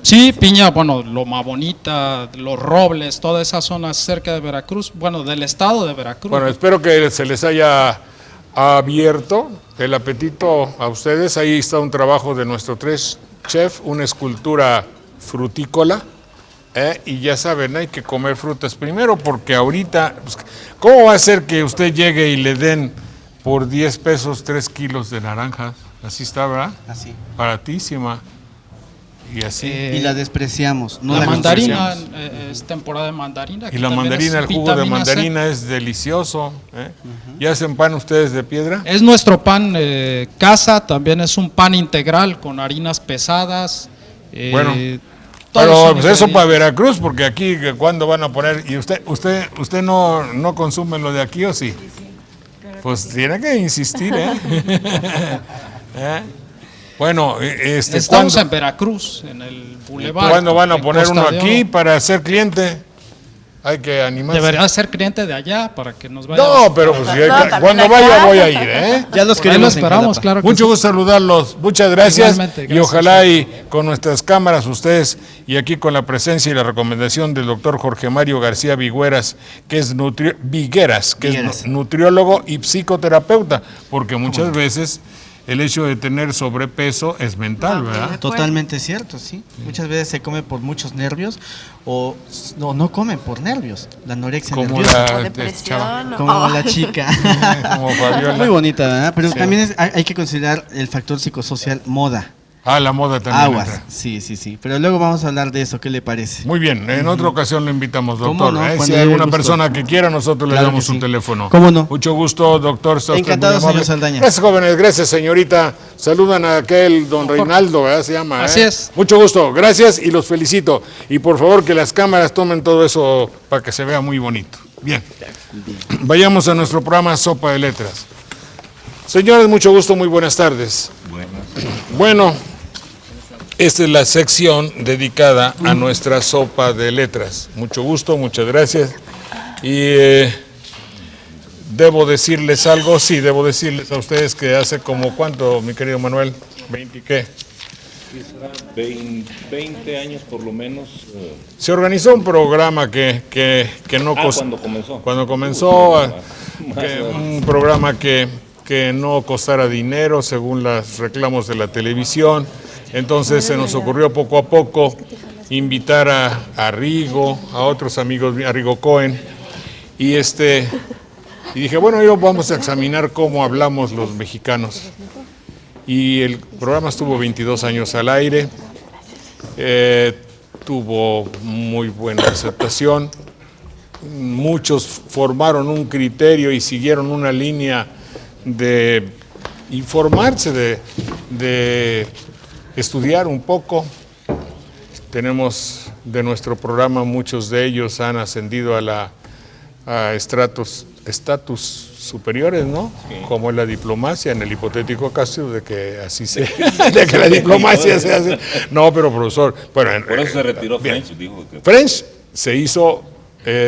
Speaker 6: Sí, piña, bueno, Loma Bonita, Los Robles, toda esa zona cerca de Veracruz, bueno, del estado de Veracruz.
Speaker 1: Bueno, espero que se les haya abierto el apetito a ustedes. Ahí está un trabajo de nuestro chef, una escultura frutícola. Y ya saben, hay que comer frutas primero porque ahorita, pues, ¿cómo va a ser que usted llegue y le den por 10 pesos 3 kilos de naranjas? Así está, ¿verdad?
Speaker 4: Así.
Speaker 1: Baratísima. Y así.
Speaker 4: Y la despreciamos. No
Speaker 6: la
Speaker 4: la
Speaker 6: mandarina,
Speaker 1: despreciamos.
Speaker 6: es temporada de mandarina.
Speaker 1: Y
Speaker 6: que
Speaker 1: la
Speaker 6: también
Speaker 1: mandarina, el
Speaker 6: es
Speaker 1: jugo de
Speaker 6: vitamina C.
Speaker 1: mandarina es delicioso. ¿Y hacen pan ustedes de piedra?
Speaker 6: Es nuestro pan casa, también es un pan integral con harinas pesadas.
Speaker 1: Bueno,
Speaker 6: todos
Speaker 1: pero
Speaker 6: son
Speaker 1: pues eso para
Speaker 6: ingredientes.
Speaker 1: Veracruz, porque aquí cuando van a poner, y usted no consume lo de aquí, ¿o sí? Pues tiene que insistir, ¿eh? ¿Eh? Bueno,
Speaker 6: Estamos
Speaker 1: ¿cuándo,
Speaker 6: en Veracruz, en el Boulevard.
Speaker 1: ¿cuándo van a
Speaker 6: en
Speaker 1: poner
Speaker 6: Costa
Speaker 1: uno
Speaker 6: de
Speaker 1: aquí
Speaker 6: Oro.
Speaker 1: para ser cliente? Hay que animarse.
Speaker 6: Debería ser cliente de allá para que nos vaya.
Speaker 1: No, pero pues,
Speaker 2: No, también
Speaker 1: cuando
Speaker 2: acá.
Speaker 1: vaya voy a ir, ¿eh?
Speaker 4: Ya los
Speaker 6: Por ahí lo
Speaker 4: queremos en
Speaker 6: esperamos,
Speaker 4: Jalapa.
Speaker 6: claro que
Speaker 1: Mucho
Speaker 6: sí.
Speaker 1: gusto saludarlos, muchas gracias.
Speaker 6: Igualmente,
Speaker 1: Y
Speaker 6: gracias.
Speaker 1: ojalá y con nuestras cámaras ustedes, y aquí con la presencia y la recomendación del doctor Jorge Mario García Vigueras, que es
Speaker 4: Vigueras.
Speaker 1: nutriólogo y psicoterapeuta, porque muchas veces el hecho de tener sobrepeso es mental, ¿verdad?
Speaker 4: Totalmente cierto, sí. Muchas veces se come por muchos nervios o no comen por nervios. La anorexia
Speaker 1: Como
Speaker 4: nerviosa.
Speaker 2: O
Speaker 1: la
Speaker 2: depresión.
Speaker 1: chava,
Speaker 4: Como la chica.
Speaker 1: como Fabiola.
Speaker 4: Muy bonita, ¿verdad? Pero
Speaker 1: Sí.
Speaker 4: también hay que considerar el factor psicosocial moda.
Speaker 1: La moda también
Speaker 4: Aguas.
Speaker 1: entra.
Speaker 4: Sí. Pero luego vamos a hablar de eso. ¿Qué le parece?
Speaker 1: Muy bien, en otra ocasión lo invitamos,
Speaker 4: ¿Cómo
Speaker 1: doctor.
Speaker 4: no?
Speaker 1: Si
Speaker 4: Cuando
Speaker 1: hay
Speaker 4: le
Speaker 1: alguna
Speaker 4: guste.
Speaker 1: persona que quiera, nosotros le
Speaker 4: Claro
Speaker 1: damos
Speaker 4: que
Speaker 1: su
Speaker 4: sí.
Speaker 1: teléfono.
Speaker 4: ¿Cómo no?
Speaker 1: Mucho gusto, doctor. Está usted
Speaker 4: Encantado,
Speaker 1: muy amable.
Speaker 4: señor Saldaña.
Speaker 1: Gracias, jóvenes. Gracias, señorita. Saludan a aquel don Reinaldo, ¿verdad? Se llama.
Speaker 6: Así es.
Speaker 1: Mucho gusto. Gracias y los felicito. Y por favor, que las cámaras tomen todo eso para que se vea muy bonito. Bien. Vayamos a nuestro programa Sopa de Letras. Señores, mucho gusto. Muy buenas tardes. Bueno. Esta es la sección dedicada a nuestra sopa de letras. Mucho gusto, muchas gracias. Y debo decirles algo, sí, debo decirles a ustedes que hace como cuánto, mi querido Manuel, 20 qué.
Speaker 7: 20 años por lo menos.
Speaker 1: Se organizó un programa que no
Speaker 7: Cuando comenzó.
Speaker 1: Cuando comenzó, un programa que no costara dinero según los reclamos de la televisión. Entonces se nos ocurrió poco a poco invitar a Rigo, a otros amigos, a Rigo Cohen, y dije, bueno, vamos a examinar cómo hablamos los mexicanos. Y el programa estuvo 22 años al aire, tuvo muy buena aceptación, muchos formaron un criterio y siguieron una línea de informarse, de estudiar un poco. Tenemos de nuestro programa, muchos de ellos han ascendido a estatus superiores, ¿no? Sí. Como en la diplomacia, en el hipotético caso de que así sea, de que la diplomacia se hace. No, pero profesor, bueno,
Speaker 7: por eso se retiró
Speaker 1: bien.
Speaker 7: French, dijo que
Speaker 1: French se hizo,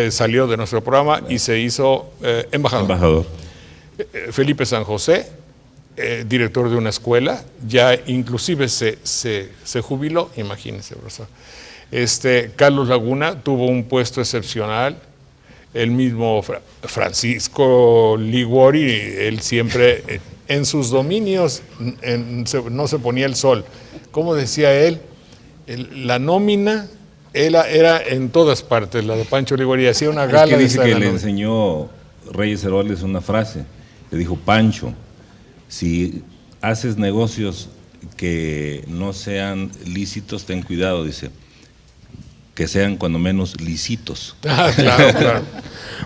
Speaker 1: salió de nuestro programa y se hizo embajador.
Speaker 7: embajador.
Speaker 1: Felipe San José director de una escuela, ya inclusive se jubiló, imagínense, profesor. Carlos Laguna tuvo un puesto excepcional, el mismo Francisco Liguori, él siempre en sus dominios no se ponía el sol. ¿Cómo decía él? La nómina era en todas partes, la de Pancho Liguori, hacía una gala.
Speaker 7: Es que dice
Speaker 1: de
Speaker 7: que
Speaker 1: esa
Speaker 7: le
Speaker 1: nómina.
Speaker 7: enseñó Reyes Heroles una frase, le dijo: Pancho, si haces negocios que no sean lícitos, ten cuidado, dice, que sean cuando menos lícitos.
Speaker 1: Ah, claro, claro.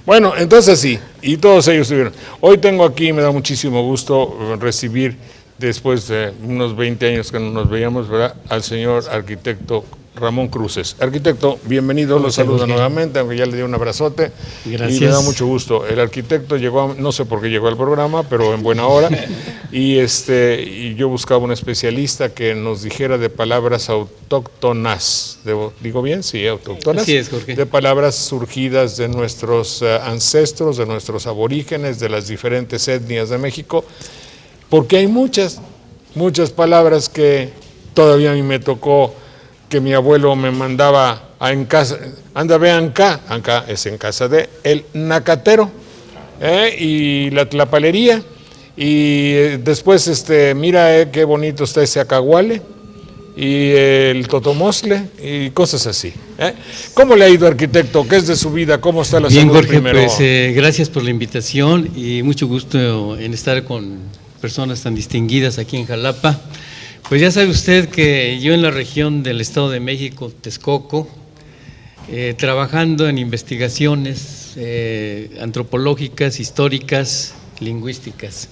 Speaker 1: Bueno, entonces sí, y todos ellos estuvieron. Hoy tengo aquí, me da muchísimo gusto recibir, después de unos 20 años que no nos veíamos, ¿verdad?, al señor arquitecto Ramón Cruces. Arquitecto, bienvenido, lo saludo nuevamente, aunque ya le di un abrazote.
Speaker 8: Gracias.
Speaker 1: Y me da mucho gusto. El arquitecto llegó, no sé por qué llegó al programa, pero en buena hora. Y yo buscaba un especialista que nos dijera de palabras autóctonas. ¿Digo bien? Sí, autóctonas.
Speaker 8: Así es, Jorge.
Speaker 1: De palabras surgidas de nuestros ancestros, de nuestros aborígenes, de las diferentes etnias de México, porque hay muchas palabras que todavía a mí me tocó, que mi abuelo me mandaba en casa, anda, vean acá es en casa de el nacatero, y la tlapalería, y después mira qué bonito está ese acahuale, y el totomosle, y cosas así. ¿Cómo le ha ido, arquitecto? ¿Qué es de su vida? ¿Cómo está la
Speaker 8: Bien,
Speaker 1: salud
Speaker 8: Jorge,
Speaker 1: primero?
Speaker 8: pues gracias por la invitación y mucho gusto en estar con personas tan distinguidas aquí en Jalapa. Pues ya sabe usted que yo en la región del Estado de México, Texcoco, trabajando en investigaciones antropológicas, históricas, lingüísticas.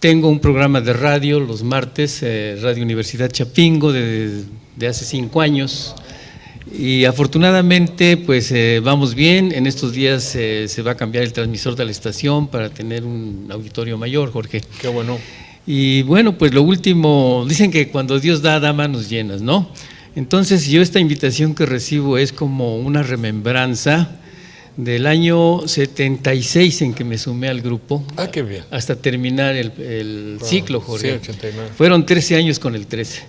Speaker 8: Tengo un programa de radio los martes, Radio Universidad Chapingo, de hace 5 años. Y afortunadamente pues vamos bien. En estos días se va a cambiar el transmisor de la estación para tener un auditorio mayor, Jorge.
Speaker 1: Qué bueno.
Speaker 8: Y bueno, pues lo último, dicen que cuando Dios da manos llenas, ¿no? Entonces yo esta invitación que recibo es como una remembranza del año 76 en que me sumé al grupo.
Speaker 1: Ah, qué bien.
Speaker 8: Hasta terminar el ciclo, Jorge.
Speaker 1: Sí, 89.
Speaker 8: Fueron 13 años con el 13.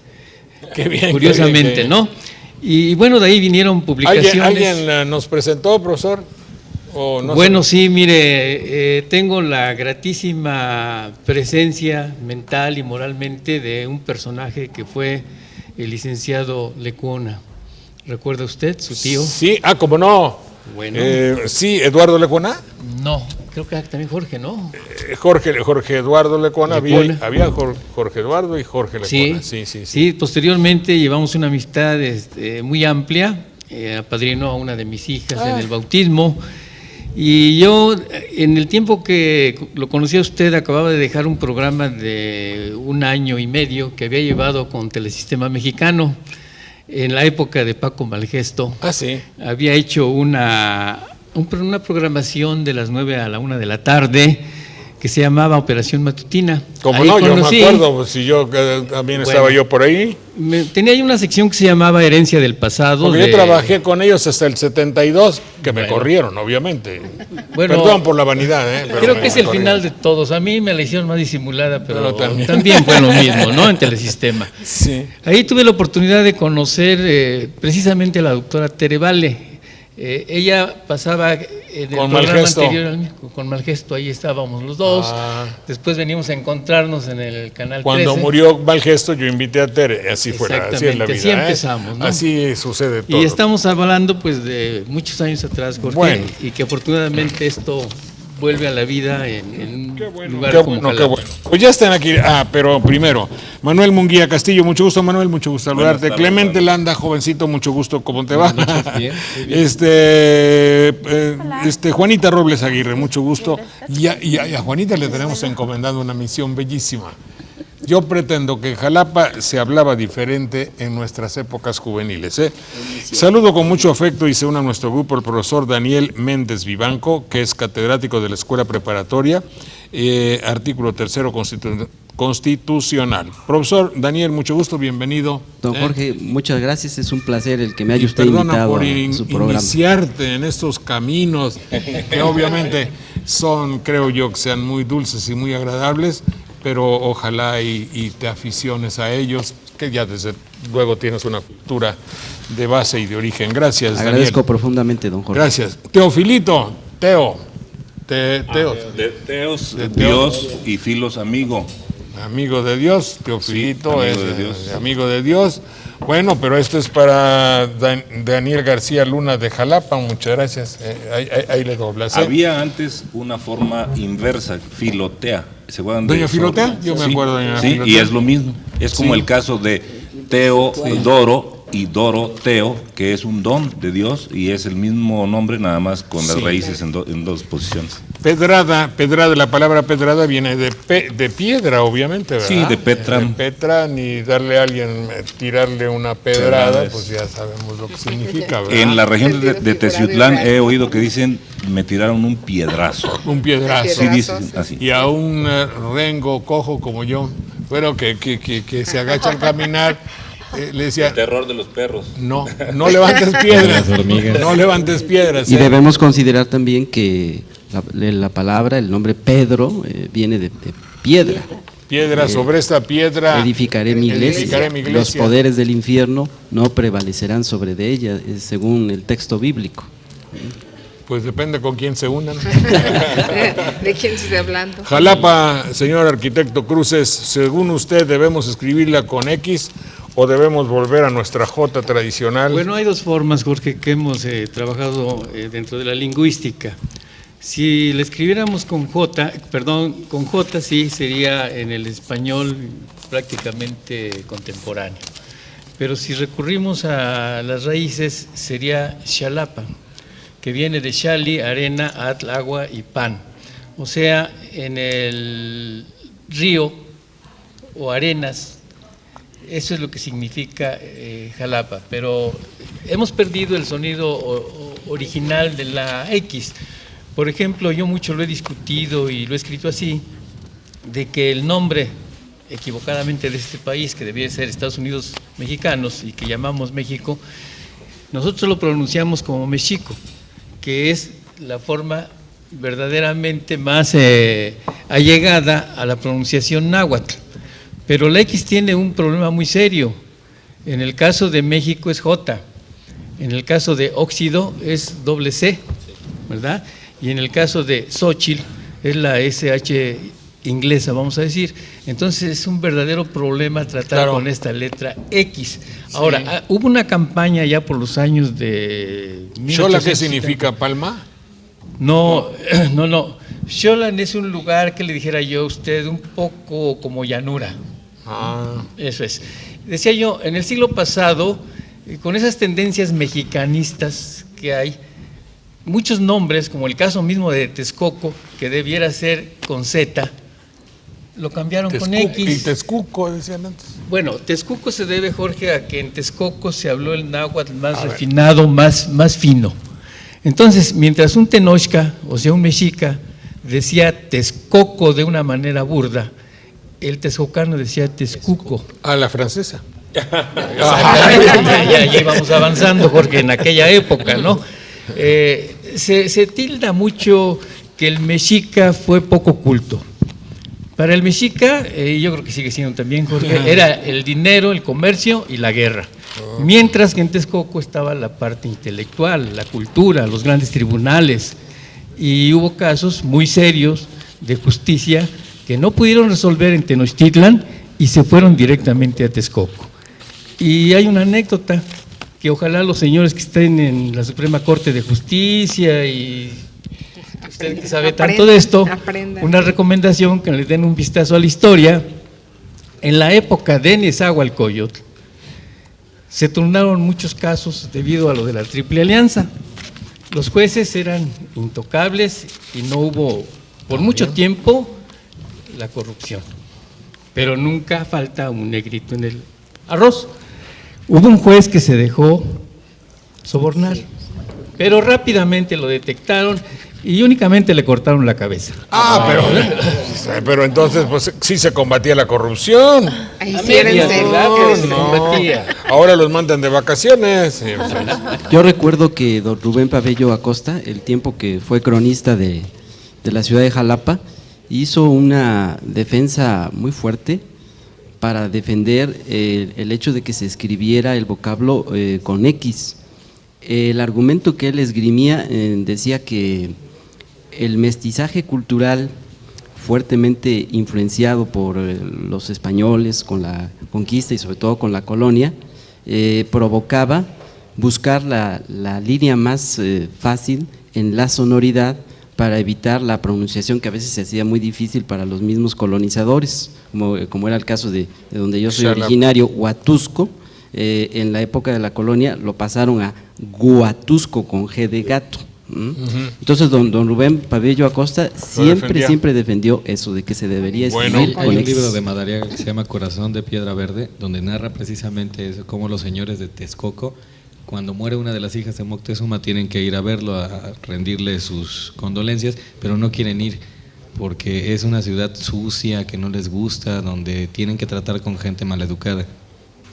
Speaker 1: Qué bien.
Speaker 8: Curiosamente,
Speaker 1: qué bien.
Speaker 8: ¿no? Y bueno, de ahí vinieron publicaciones.
Speaker 1: ¿Alguien nos presentó, profesor? ¿O no
Speaker 8: Bueno,
Speaker 1: sé?
Speaker 8: sí, mire, tengo la gratísima presencia mental y moralmente de un personaje que fue el licenciado Lecuona. ¿Recuerda usted, su tío?
Speaker 1: Sí, ¿cómo no?
Speaker 8: Bueno.
Speaker 1: Sí, Eduardo Lecuona.
Speaker 8: No, creo que también Jorge, ¿no?
Speaker 1: Jorge Eduardo Lecuona.
Speaker 8: Lecuona.
Speaker 1: Había Jorge Eduardo y Jorge Lecuona.
Speaker 8: Sí, posteriormente llevamos una amistad muy amplia. Apadrinó a una de mis hijas en el bautismo. Y yo, en el tiempo que lo conocí a usted, acababa de dejar un programa de 1 año y medio que había llevado con Telesistema Mexicano en la época de Paco Malgesto.
Speaker 1: Ah, sí.
Speaker 8: Había hecho una programación de las 9 a la 1 de la tarde que se llamaba Operación Matutina.
Speaker 1: Como
Speaker 8: Ahí
Speaker 1: no, yo me
Speaker 8: conocí-
Speaker 1: acuerdo, pues, si yo también estaba
Speaker 8: Bueno.
Speaker 1: yo por ahí.
Speaker 8: Tenía ahí una sección que se llamaba Herencia del Pasado.
Speaker 1: Porque yo trabajé con ellos hasta el 72, que me corrieron, obviamente.
Speaker 8: Bueno,
Speaker 1: Perdón por la vanidad, pero
Speaker 8: creo
Speaker 1: me
Speaker 8: que es el
Speaker 1: corrieron.
Speaker 8: final de todos. A mí me la hicieron más disimulada, pero
Speaker 1: Pero
Speaker 8: también fue lo mismo, ¿no? En Telesistema.
Speaker 1: Sí.
Speaker 8: Ahí tuve la oportunidad de conocer precisamente a la doctora Tere Vale. Ella pasaba en el
Speaker 1: Con
Speaker 8: programa
Speaker 1: Malgesto.
Speaker 8: anterior con Malgesto, ahí estábamos los dos. Después venimos a encontrarnos en el canal
Speaker 1: Cuando
Speaker 8: 13.
Speaker 1: murió Malgesto, yo invité a Tere, así fuera, así es la
Speaker 8: Exactamente,
Speaker 1: vida.
Speaker 8: así empezamos, ¿no?
Speaker 1: Así sucede todo.
Speaker 8: Y estamos hablando pues de muchos años atrás, Jorge,
Speaker 1: Bueno.
Speaker 8: y que afortunadamente esto vuelve a la vida en un lugar
Speaker 1: Qué
Speaker 8: como
Speaker 1: bueno, qué
Speaker 8: Jalapa.
Speaker 1: bueno. Pues ya están aquí. Pero primero, Manuel Munguía Castillo, mucho gusto, Manuel, mucho gusto saludarte.
Speaker 7: Buenas tardes,
Speaker 1: Clemente Landa, jovencito, mucho gusto, ¿cómo te va?
Speaker 8: Bien,
Speaker 1: Juanita Robles Aguirre, mucho gusto. Y a Juanita le tenemos encomendado una misión bellísima. Yo pretendo que en Jalapa se hablaba diferente en nuestras épocas juveniles. Saludo con mucho afecto y se une a nuestro grupo el profesor Daniel Méndez Vivanco, que es catedrático de la Escuela Preparatoria artículo 3º constitucional. Profesor Daniel, mucho gusto, bienvenido.
Speaker 9: Don Jorge, muchas gracias, es un placer el que me haya usted
Speaker 1: Perdona
Speaker 9: invitado
Speaker 1: por
Speaker 9: a su programa.
Speaker 1: iniciarte en estos caminos que obviamente son, creo yo, que sean muy dulces y muy agradables, pero ojalá y te aficiones a ellos, que ya desde luego tienes una cultura de base y de origen. Gracias,
Speaker 9: Agradezco
Speaker 1: Daniel.
Speaker 9: profundamente, don Jorge.
Speaker 1: Gracias. Teofilito, Teo.
Speaker 7: De Teos, Dios, y Filos, amigo.
Speaker 1: Amigo de Dios, Teofilito
Speaker 7: Sí,
Speaker 1: es
Speaker 7: amigo de Dios.
Speaker 1: amigo de Dios. Bueno, pero esto es para Daniel García Luna de Jalapa, muchas gracias. Ahí le doblas.
Speaker 7: Había antes una forma inversa, Filotea. ¿Se acuerdan de
Speaker 1: ¿Doña
Speaker 7: eso?
Speaker 1: Filotea? Yo me acuerdo de Doña
Speaker 7: Sí,
Speaker 1: Filotea.
Speaker 7: y es lo mismo. Es como
Speaker 1: Sí.
Speaker 7: el caso de Teo, Doro y Doroteo, que es un don de Dios y es el mismo nombre, nada más con las
Speaker 1: Sí.
Speaker 7: raíces en dos posiciones.
Speaker 1: Pedrada, la palabra pedrada viene de piedra, obviamente, ¿verdad?
Speaker 7: Sí, de Petra.
Speaker 1: De Petra, ni darle a alguien, tirarle una pedrada,
Speaker 7: Pedrada es-
Speaker 1: pues ya sabemos lo que significa, ¿verdad?
Speaker 7: En la región de Teciutlán he oído que dicen, me tiraron un piedrazo.
Speaker 1: Un piedrazo.
Speaker 7: Sí, dicen así.
Speaker 1: Y a un rengo cojo como yo, bueno, que se agacha al caminar, le decía,
Speaker 7: Terror de los perros.
Speaker 1: no levantes piedras, no levantes piedras.
Speaker 9: Y debemos considerar también que la palabra, el nombre Pedro, viene de piedra.
Speaker 1: Piedra sobre esta piedra.
Speaker 9: Edificaré mi iglesia.
Speaker 1: Edificaré mi iglesia.
Speaker 9: Los poderes del infierno no prevalecerán sobre de ella, según el texto bíblico.
Speaker 1: Pues depende con quién se unan.
Speaker 3: ¿De quién se está hablando?
Speaker 1: Jalapa, señor arquitecto Cruces, según usted, ¿debemos escribirla con X o debemos volver a nuestra J tradicional?
Speaker 8: Bueno, hay dos formas, Jorge, que hemos trabajado dentro de la lingüística. Si la escribiéramos con J, sí, sería en el español prácticamente contemporáneo. Pero si recurrimos a las raíces, sería Xalapa, que viene de Xali, arena, atl, agua y pan. O sea, en el río o arenas, eso es lo que significa Jalapa, pero hemos perdido el sonido original de la X. Por ejemplo, yo mucho lo he discutido y lo he escrito así, de que el nombre equivocadamente de este país, que debía ser Estados Unidos mexicanos y que llamamos México, nosotros lo pronunciamos como Mexico, que es la forma verdaderamente más allegada a la pronunciación náhuatl. Pero la X tiene un problema muy serio. En el caso de México es J, en el caso de óxido es doble C, ¿verdad? Y en el caso de Xochitl es la SH inglesa, vamos a decir. Entonces es un verdadero problema tratar con esta letra X. Ahora, hubo una campaña ya por los años de...
Speaker 1: ¿Xola qué significa, Palma?
Speaker 8: No. Xolan es un lugar que le dijera yo a usted un poco como llanura. Eso es. Decía yo, en el siglo pasado, con esas tendencias mexicanistas que hay, muchos nombres, como el caso mismo de Texcoco, que debiera ser con Z, lo cambiaron con X.
Speaker 1: Y Texcuco, decían antes.
Speaker 8: Bueno, Texcuco se debe, Jorge, a que en Texcoco se habló el náhuatl más refinado, más fino. Entonces, mientras un tenochca, o sea, un mexica, decía Texcoco de una manera burda, el texcocano decía Texcuco.
Speaker 1: A la francesa.
Speaker 8: Ya íbamos avanzando, Jorge, en aquella época, ¿no? Se tilda mucho que el mexica fue poco culto. Para el mexica, yo creo que sigue siendo también, Jorge, era el dinero, el comercio y la guerra. Mientras que en Texcoco estaba la parte intelectual, la cultura, los grandes tribunales. Y hubo casos muy serios de justicia que no pudieron resolver en Tenochtitlan y se fueron directamente a Texcoco. Y hay una anécdota que ojalá los señores que estén en la Suprema Corte de Justicia y usted que sabe tanto de esto, una recomendación que le den un vistazo a la historia. En la época de Nezahualcóyotl se turnaron muchos casos debido a lo de la Triple Alianza. Los jueces eran intocables y no hubo por mucho tiempo la corrupción, pero nunca falta un negrito en el arroz. Hubo un juez que se dejó sobornar pero rápidamente lo detectaron y únicamente le cortaron la cabeza.
Speaker 1: Pero entonces pues sí se combatía la corrupción.
Speaker 3: Ahí sí era en serio.
Speaker 1: Ahora los mandan de vacaciones.
Speaker 9: Yo recuerdo que don Rubén Pabello Acosta, el tiempo que fue cronista de la ciudad de Jalapa, hizo una defensa muy fuerte para defender el hecho de que se escribiera el vocablo con X. El argumento que él esgrimía decía que el mestizaje cultural fuertemente influenciado por los españoles con la conquista y sobre todo con la colonia, provocaba buscar la línea más fácil en la sonoridad para evitar la pronunciación que a veces se hacía muy difícil para los mismos colonizadores, como era el caso de donde yo soy originario, Huatusco. En la época de la colonia lo pasaron a Guatusco con G de gato. Entonces don Rubén Pabello Acosta siempre defendió eso de que se debería escribir con
Speaker 10: Hay un
Speaker 9: X.
Speaker 10: libro de Madariaga que se llama Corazón de Piedra Verde, donde narra precisamente eso, cómo los señores de Texcoco, cuando muere una de las hijas de Moctezuma, tienen que ir a verlo, a rendirle sus condolencias, pero no quieren ir porque es una ciudad sucia, que no les gusta, donde tienen que tratar con gente maleducada.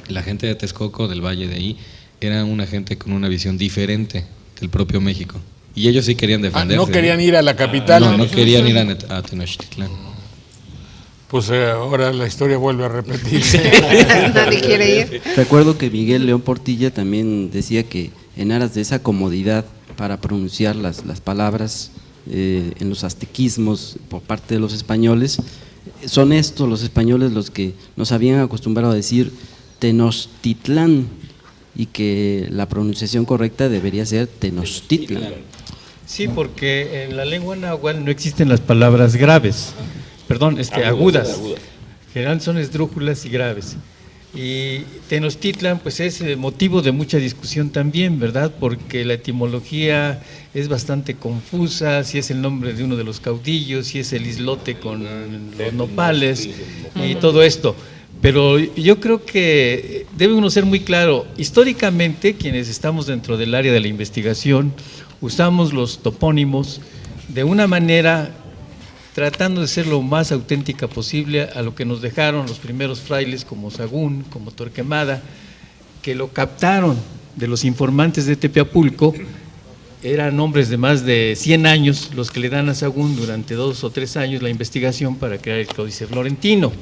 Speaker 10: La gente de Texcoco, del valle de ahí, era una gente con una visión diferente del propio México. Y ellos sí querían defenderse.
Speaker 1: ¿No querían ir a la capital?
Speaker 10: No querían ir a Tenochtitlán.
Speaker 1: Pues ahora la historia vuelve a repetirse.
Speaker 3: Nadie quiere ir.
Speaker 9: Recuerdo que Miguel León Portilla también decía que en aras de esa comodidad para pronunciar las palabras en los aztequismos por parte de los españoles, son estos los españoles los que nos habían acostumbrado a decir Tenochtitlán y que la pronunciación correcta debería ser Tenochtitlan.
Speaker 8: Sí, porque en la lengua náhuatl no existen las palabras graves, agudas. General son esdrújulas y graves. Y Tenochtitlan pues es motivo de mucha discusión también, ¿verdad? Porque la etimología es bastante confusa, si es el nombre de uno de los caudillos, si es el islote con los nopales y todo esto. Pero yo creo que debe uno ser muy claro, históricamente quienes estamos dentro del área de la investigación usamos los topónimos de una manera tratando de ser lo más auténtica posible a lo que nos dejaron los primeros frailes como Sagún, como Torquemada, que lo captaron de los informantes de Tepeapulco. Eran hombres de más de 100 años los que le dan a Sagún durante 2 o 3 años la investigación para crear el Códice Florentino.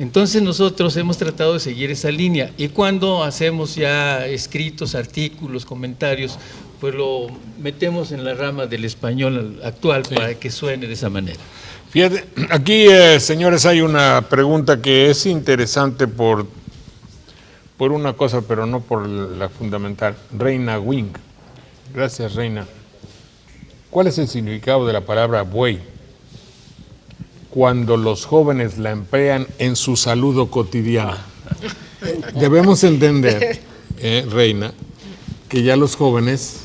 Speaker 8: Entonces nosotros hemos tratado de seguir esa línea y cuando hacemos ya escritos, artículos, comentarios, pues lo metemos en la rama del español actual para que suene de esa manera.
Speaker 1: Fíjate, aquí, señores, hay una pregunta que es interesante por una cosa, pero no por la fundamental. Reina Wing. Gracias, Reina. ¿Cuál es el significado de la palabra buey cuando los jóvenes la emplean en su saludo cotidiano? Debemos entender, Reina, que ya los jóvenes,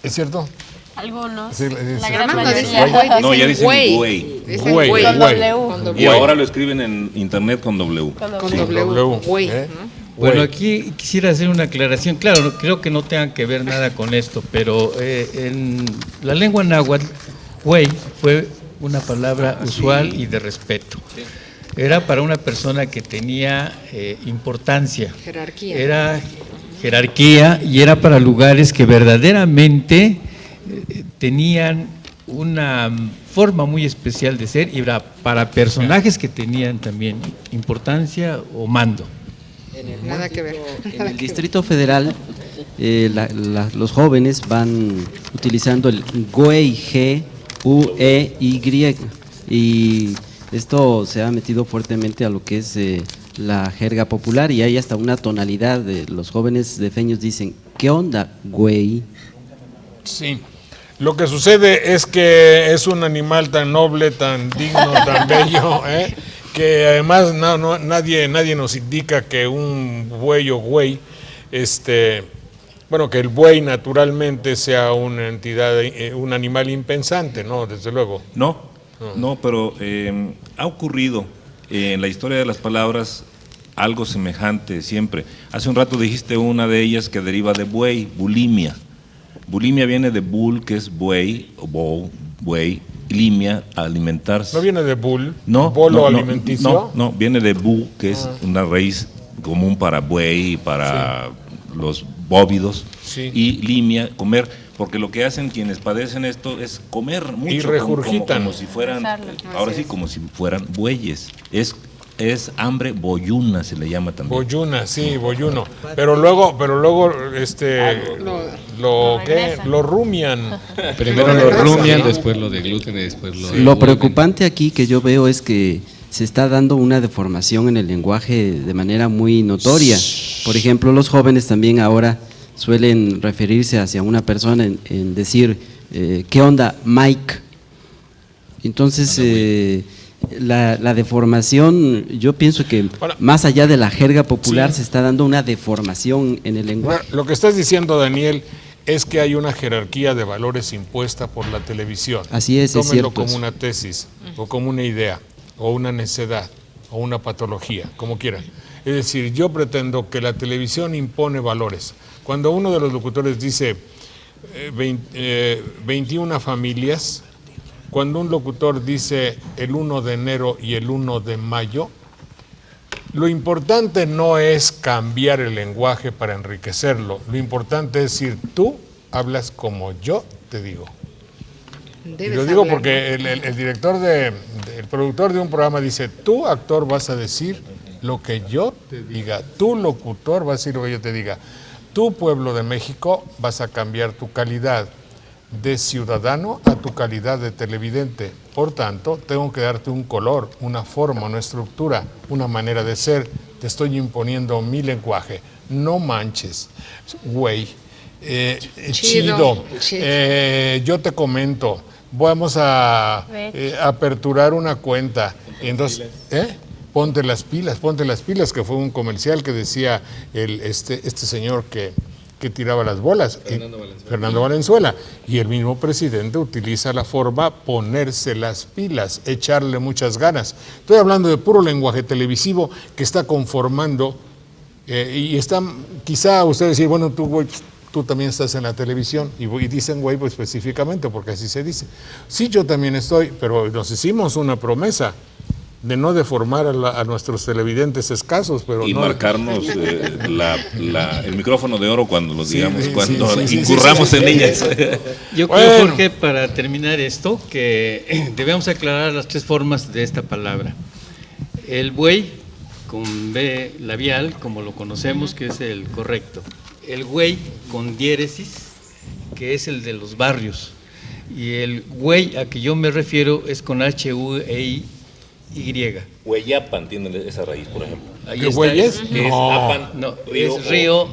Speaker 1: ¿es cierto?
Speaker 2: Algunos,
Speaker 1: Sí,
Speaker 2: la
Speaker 1: sí.
Speaker 2: gran
Speaker 3: Además,
Speaker 2: mayoría.
Speaker 7: No, ya dicen
Speaker 3: güey.
Speaker 7: güey.
Speaker 3: Dicen
Speaker 1: Güey,
Speaker 3: güey.
Speaker 2: Con
Speaker 1: güey.
Speaker 2: W.
Speaker 7: Y ahora lo escriben en internet con W.
Speaker 3: Con
Speaker 1: Sí,
Speaker 3: W.
Speaker 1: W,
Speaker 3: Güey.
Speaker 1: ¿eh?
Speaker 3: ¿no?
Speaker 8: Bueno, aquí quisiera hacer una aclaración. Claro, creo que no tengan que ver nada con esto, pero en la lengua náhuatl, güey fue una palabra usual y de respeto. Era para una persona que tenía importancia.
Speaker 3: Jerarquía.
Speaker 8: Era jerarquía y era para lugares que verdaderamente tenían una forma muy especial de ser y era para personajes que tenían también importancia o mando.
Speaker 3: Nada que ver.
Speaker 9: En el Distrito Federal, los jóvenes van utilizando el güey, G-U-E-Y, y esto se ha metido fuertemente a lo que es la jerga popular y hay hasta una tonalidad de los jóvenes defeños dicen, ¿qué onda, güey?
Speaker 1: Sí. Lo que sucede es que es un animal tan noble, tan digno, tan bello, que además nadie nos indica que un buey o güey, bueno, que el buey naturalmente sea una entidad, un animal impensante, ¿no? Desde luego.
Speaker 7: No, pero ha ocurrido en la historia de las palabras algo semejante siempre. Hace un rato dijiste una de ellas que deriva de buey, bulimia. Bulimia viene de bul, que es buey, o buey, y limia, alimentarse.
Speaker 1: ¿No viene de bull?
Speaker 7: No,
Speaker 1: ¿Bolo alimenticio?
Speaker 7: No, viene de bu, que es una raíz común para buey y para los bóvidos.
Speaker 1: Sí.
Speaker 7: Y limia, comer, porque lo que hacen quienes padecen esto es comer mucho.
Speaker 1: Y regurgitan.
Speaker 7: Como si fueran,
Speaker 2: Usarlo.
Speaker 7: ahora sí, como si fueran bueyes. Es hambre boyuna, se le llama también.
Speaker 1: Boyuna, sí, boyuno. Pero luego, lo rumian.
Speaker 10: Primero lo rumian, después lo deglutan y después lo...
Speaker 9: Lo preocupante aquí que yo veo es que se está dando una deformación en el lenguaje de manera muy notoria. Por ejemplo, los jóvenes también ahora suelen referirse hacia una persona en decir, ¿qué onda, Mike? Entonces, la deformación, yo pienso que más allá de la jerga popular se está dando una deformación en el lenguaje.
Speaker 1: Bueno, lo que estás diciendo, Daniel, es que hay una jerarquía de valores impuesta por la televisión.
Speaker 9: Así es
Speaker 1: Tómenlo
Speaker 9: cierto
Speaker 1: como
Speaker 9: eso.
Speaker 1: una tesis, o como una idea, o una necedad, o una patología, como quieran. Es decir, yo pretendo que la televisión impone valores. Cuando uno de los locutores dice 21 familias, cuando un locutor dice el 1 de enero y el 1 de mayo, lo importante no es cambiar el lenguaje para enriquecerlo. Lo importante es decir, tú hablas como yo te digo. Y lo digo porque el director, el productor de un programa dice, tú, actor, vas a decir lo que yo te diga. Tú, locutor, vas a decir lo que yo te diga. Tú, pueblo de México, vas a cambiar tu calidad de ciudadano a tu calidad de televidente. Por tanto, tengo que darte un color, una forma, una estructura, una manera de ser. Te estoy imponiendo mi lenguaje. No manches, güey, chido. Yo te comento, vamos a aperturar una cuenta. Y entonces, ponte las pilas, que fue un comercial que decía este señor que tiraba las bolas, Fernando Valenzuela, y el mismo presidente utiliza la forma ponerse las pilas, echarle muchas ganas. Estoy hablando de puro lenguaje televisivo que está conformando y está, quizá usted decir, bueno, tú, güey, tú también estás en la televisión, y dicen güey pues, específicamente porque así se dice. Sí, yo también estoy, pero nos hicimos una promesa de no deformar a nuestros televidentes escasos, pero
Speaker 7: y
Speaker 1: no
Speaker 7: marcarnos el micrófono de oro cuando los digamos, cuando incurramos en ellas.
Speaker 8: Yo creo, Jorge, para terminar esto, que debemos aclarar las tres formas de esta palabra. El buey, con B labial, como lo conocemos, que es el correcto. El güey, con diéresis, que es el de los barrios. Y el güey a que yo me refiero es con H-U-E-I.
Speaker 7: Hueyapan tiene esa raíz, por ejemplo.
Speaker 1: ¿Qué güey es?
Speaker 7: No. Apan,
Speaker 8: no, es río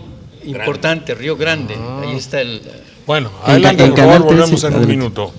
Speaker 8: importante, Río Grande. Ahí está el...
Speaker 1: Bueno, adelante, por favor, volvemos en un minuto.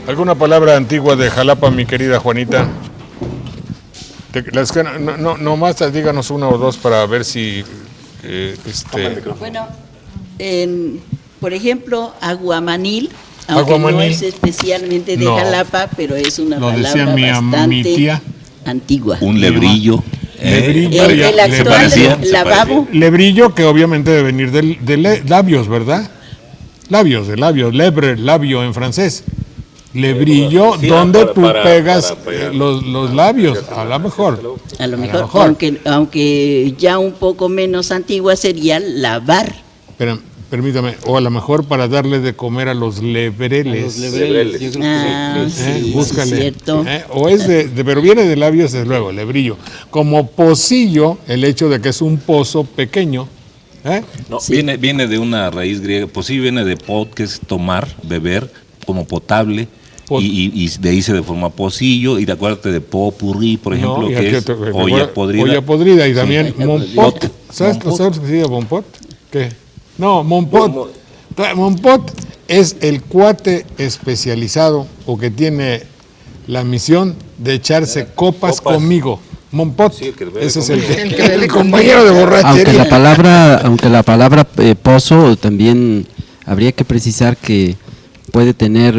Speaker 1: ¿Alguna palabra antigua de Jalapa, mi querida Juanita? No más díganos una o dos para ver si...
Speaker 11: Bueno, por ejemplo, aguamanil, aunque no es especialmente de Jalapa, pero es una palabra bastante antigua.
Speaker 7: Un lebrillo.
Speaker 11: El actual lavabo.
Speaker 1: Lebrillo, que obviamente debe venir de labios, ¿verdad? Labios, lebre, labio en francés. lebrillo,
Speaker 7: Sí,
Speaker 1: donde
Speaker 7: para-
Speaker 1: tú
Speaker 7: para-
Speaker 1: pegas
Speaker 7: para pegar.
Speaker 1: los labios, a lo mejor.
Speaker 11: A lo mejor, aunque ya un poco menos antigua sería lavar.
Speaker 1: Pero, permítame, o a lo mejor para darle de comer a los lebreles.
Speaker 11: Sí,
Speaker 1: Búscale.
Speaker 11: es cierto.
Speaker 1: O es pero viene de labios, desde luego, lebrillo. Como pocillo, el hecho de que es un pozo pequeño.
Speaker 7: No, viene de una raíz griega, pues sí, viene de pot, que es tomar, beber, como potable, y de ahí se deforma pocillo, y de acuérdate de popurrí, por ejemplo,
Speaker 1: y
Speaker 7: que
Speaker 1: aquí
Speaker 7: es olla podrida.
Speaker 1: Olla podrida, y también
Speaker 7: Sí.
Speaker 1: monpot. ¿Sabes qué significa monpot? ¿Qué? No, monpot. Monpot es el cuate especializado o que tiene la misión de echarse copas conmigo. Monpot, ese es el compañero de borrachería.
Speaker 9: Aunque la palabra pozo también habría que precisar que puede tener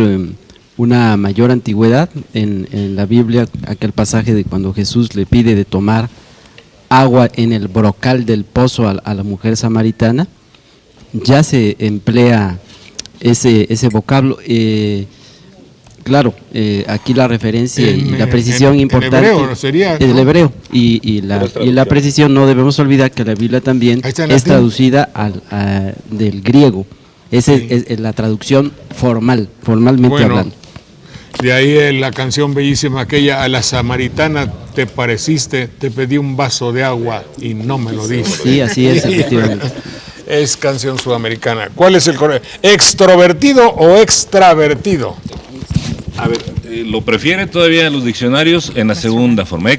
Speaker 9: una mayor antigüedad. En la Biblia, aquel pasaje de cuando Jesús le pide de tomar agua en el brocal del pozo a la mujer samaritana, ya se emplea ese vocablo. Claro, aquí la referencia y la precisión importante.
Speaker 1: En hebreo, ¿no sería?
Speaker 9: El hebreo y la precisión, no debemos olvidar que la Biblia también es traducida del griego. Esa es la traducción formalmente hablando.
Speaker 1: De ahí la canción bellísima aquella, a la samaritana te pareciste, te pedí un vaso de agua y no me lo diste.
Speaker 9: Sí, así es, efectivamente.
Speaker 1: Es canción sudamericana. ¿Cuál es el correcto? ¿Extrovertido o extravertido?
Speaker 7: A ver, lo prefieren todavía los diccionarios en la segunda forma,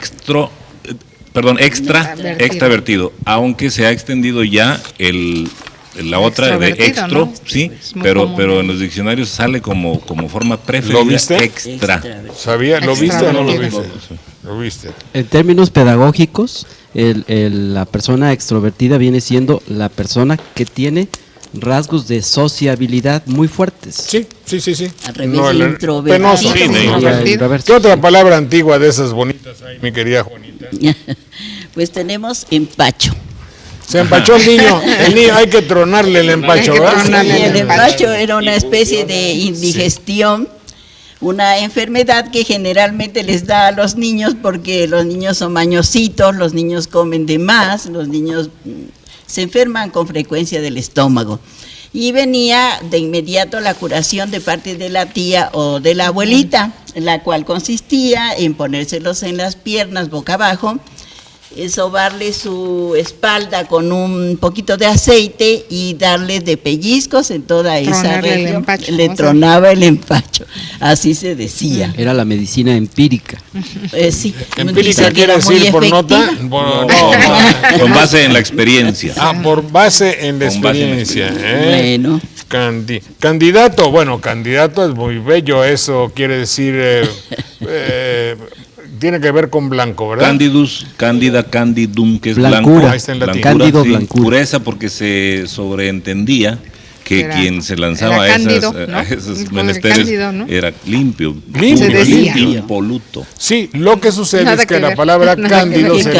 Speaker 7: extravertido, aunque se ha extendido ya la otra de extro, ¿no? Sí, pero en los diccionarios sale como forma preferida.
Speaker 1: ¿Lo viste?
Speaker 7: Extra.
Speaker 1: ¿Sabía? ¿Lo viste o no lo viste? Lo viste.
Speaker 9: En términos pedagógicos, la persona extrovertida viene siendo la persona que tiene rasgos de sociabilidad muy fuertes.
Speaker 1: Sí.
Speaker 11: Al revés, introvertido.
Speaker 1: ¿Qué otra palabra antigua de esas bonitas hay, mi querida Juanita?
Speaker 11: Pues tenemos empacho.
Speaker 1: Se empachó el niño, hay que tronarle el empacho, ¿verdad?
Speaker 11: El empacho era una especie de indigestión, una enfermedad que generalmente les da a los niños porque los niños son mañositos, los niños comen de más, los niños se enferman con frecuencia del estómago. Y venía de inmediato la curación de parte de la tía o de la abuelita, la cual consistía en ponérselos en las piernas boca abajo, sobarle su espalda con un poquito de aceite y darle de pellizcos en toda esa región. Le tronaba el empacho, así se decía.
Speaker 9: Era la medicina empírica.
Speaker 11: Sí.
Speaker 1: ¿Empírica quiere decir por nota?
Speaker 7: No, con base en la experiencia.
Speaker 1: Por base en la experiencia.
Speaker 11: Bueno.
Speaker 1: Candidato, candidato es muy bello, eso quiere decir... tiene que ver con blanco, ¿verdad?
Speaker 7: Candidum, que es
Speaker 9: blancura.
Speaker 7: blanco.
Speaker 1: Ahí está en latín.
Speaker 9: Cándido,
Speaker 7: sí,
Speaker 9: blancura.
Speaker 7: pureza, porque se sobreentendía que quien se lanzaba a esos menesteres
Speaker 3: cándido, ¿no?
Speaker 7: era limpio,
Speaker 11: limpio,
Speaker 7: impoluto.
Speaker 1: Sí, lo que sucede es que la palabra
Speaker 3: nada
Speaker 1: cándido
Speaker 11: que
Speaker 1: se
Speaker 11: ver.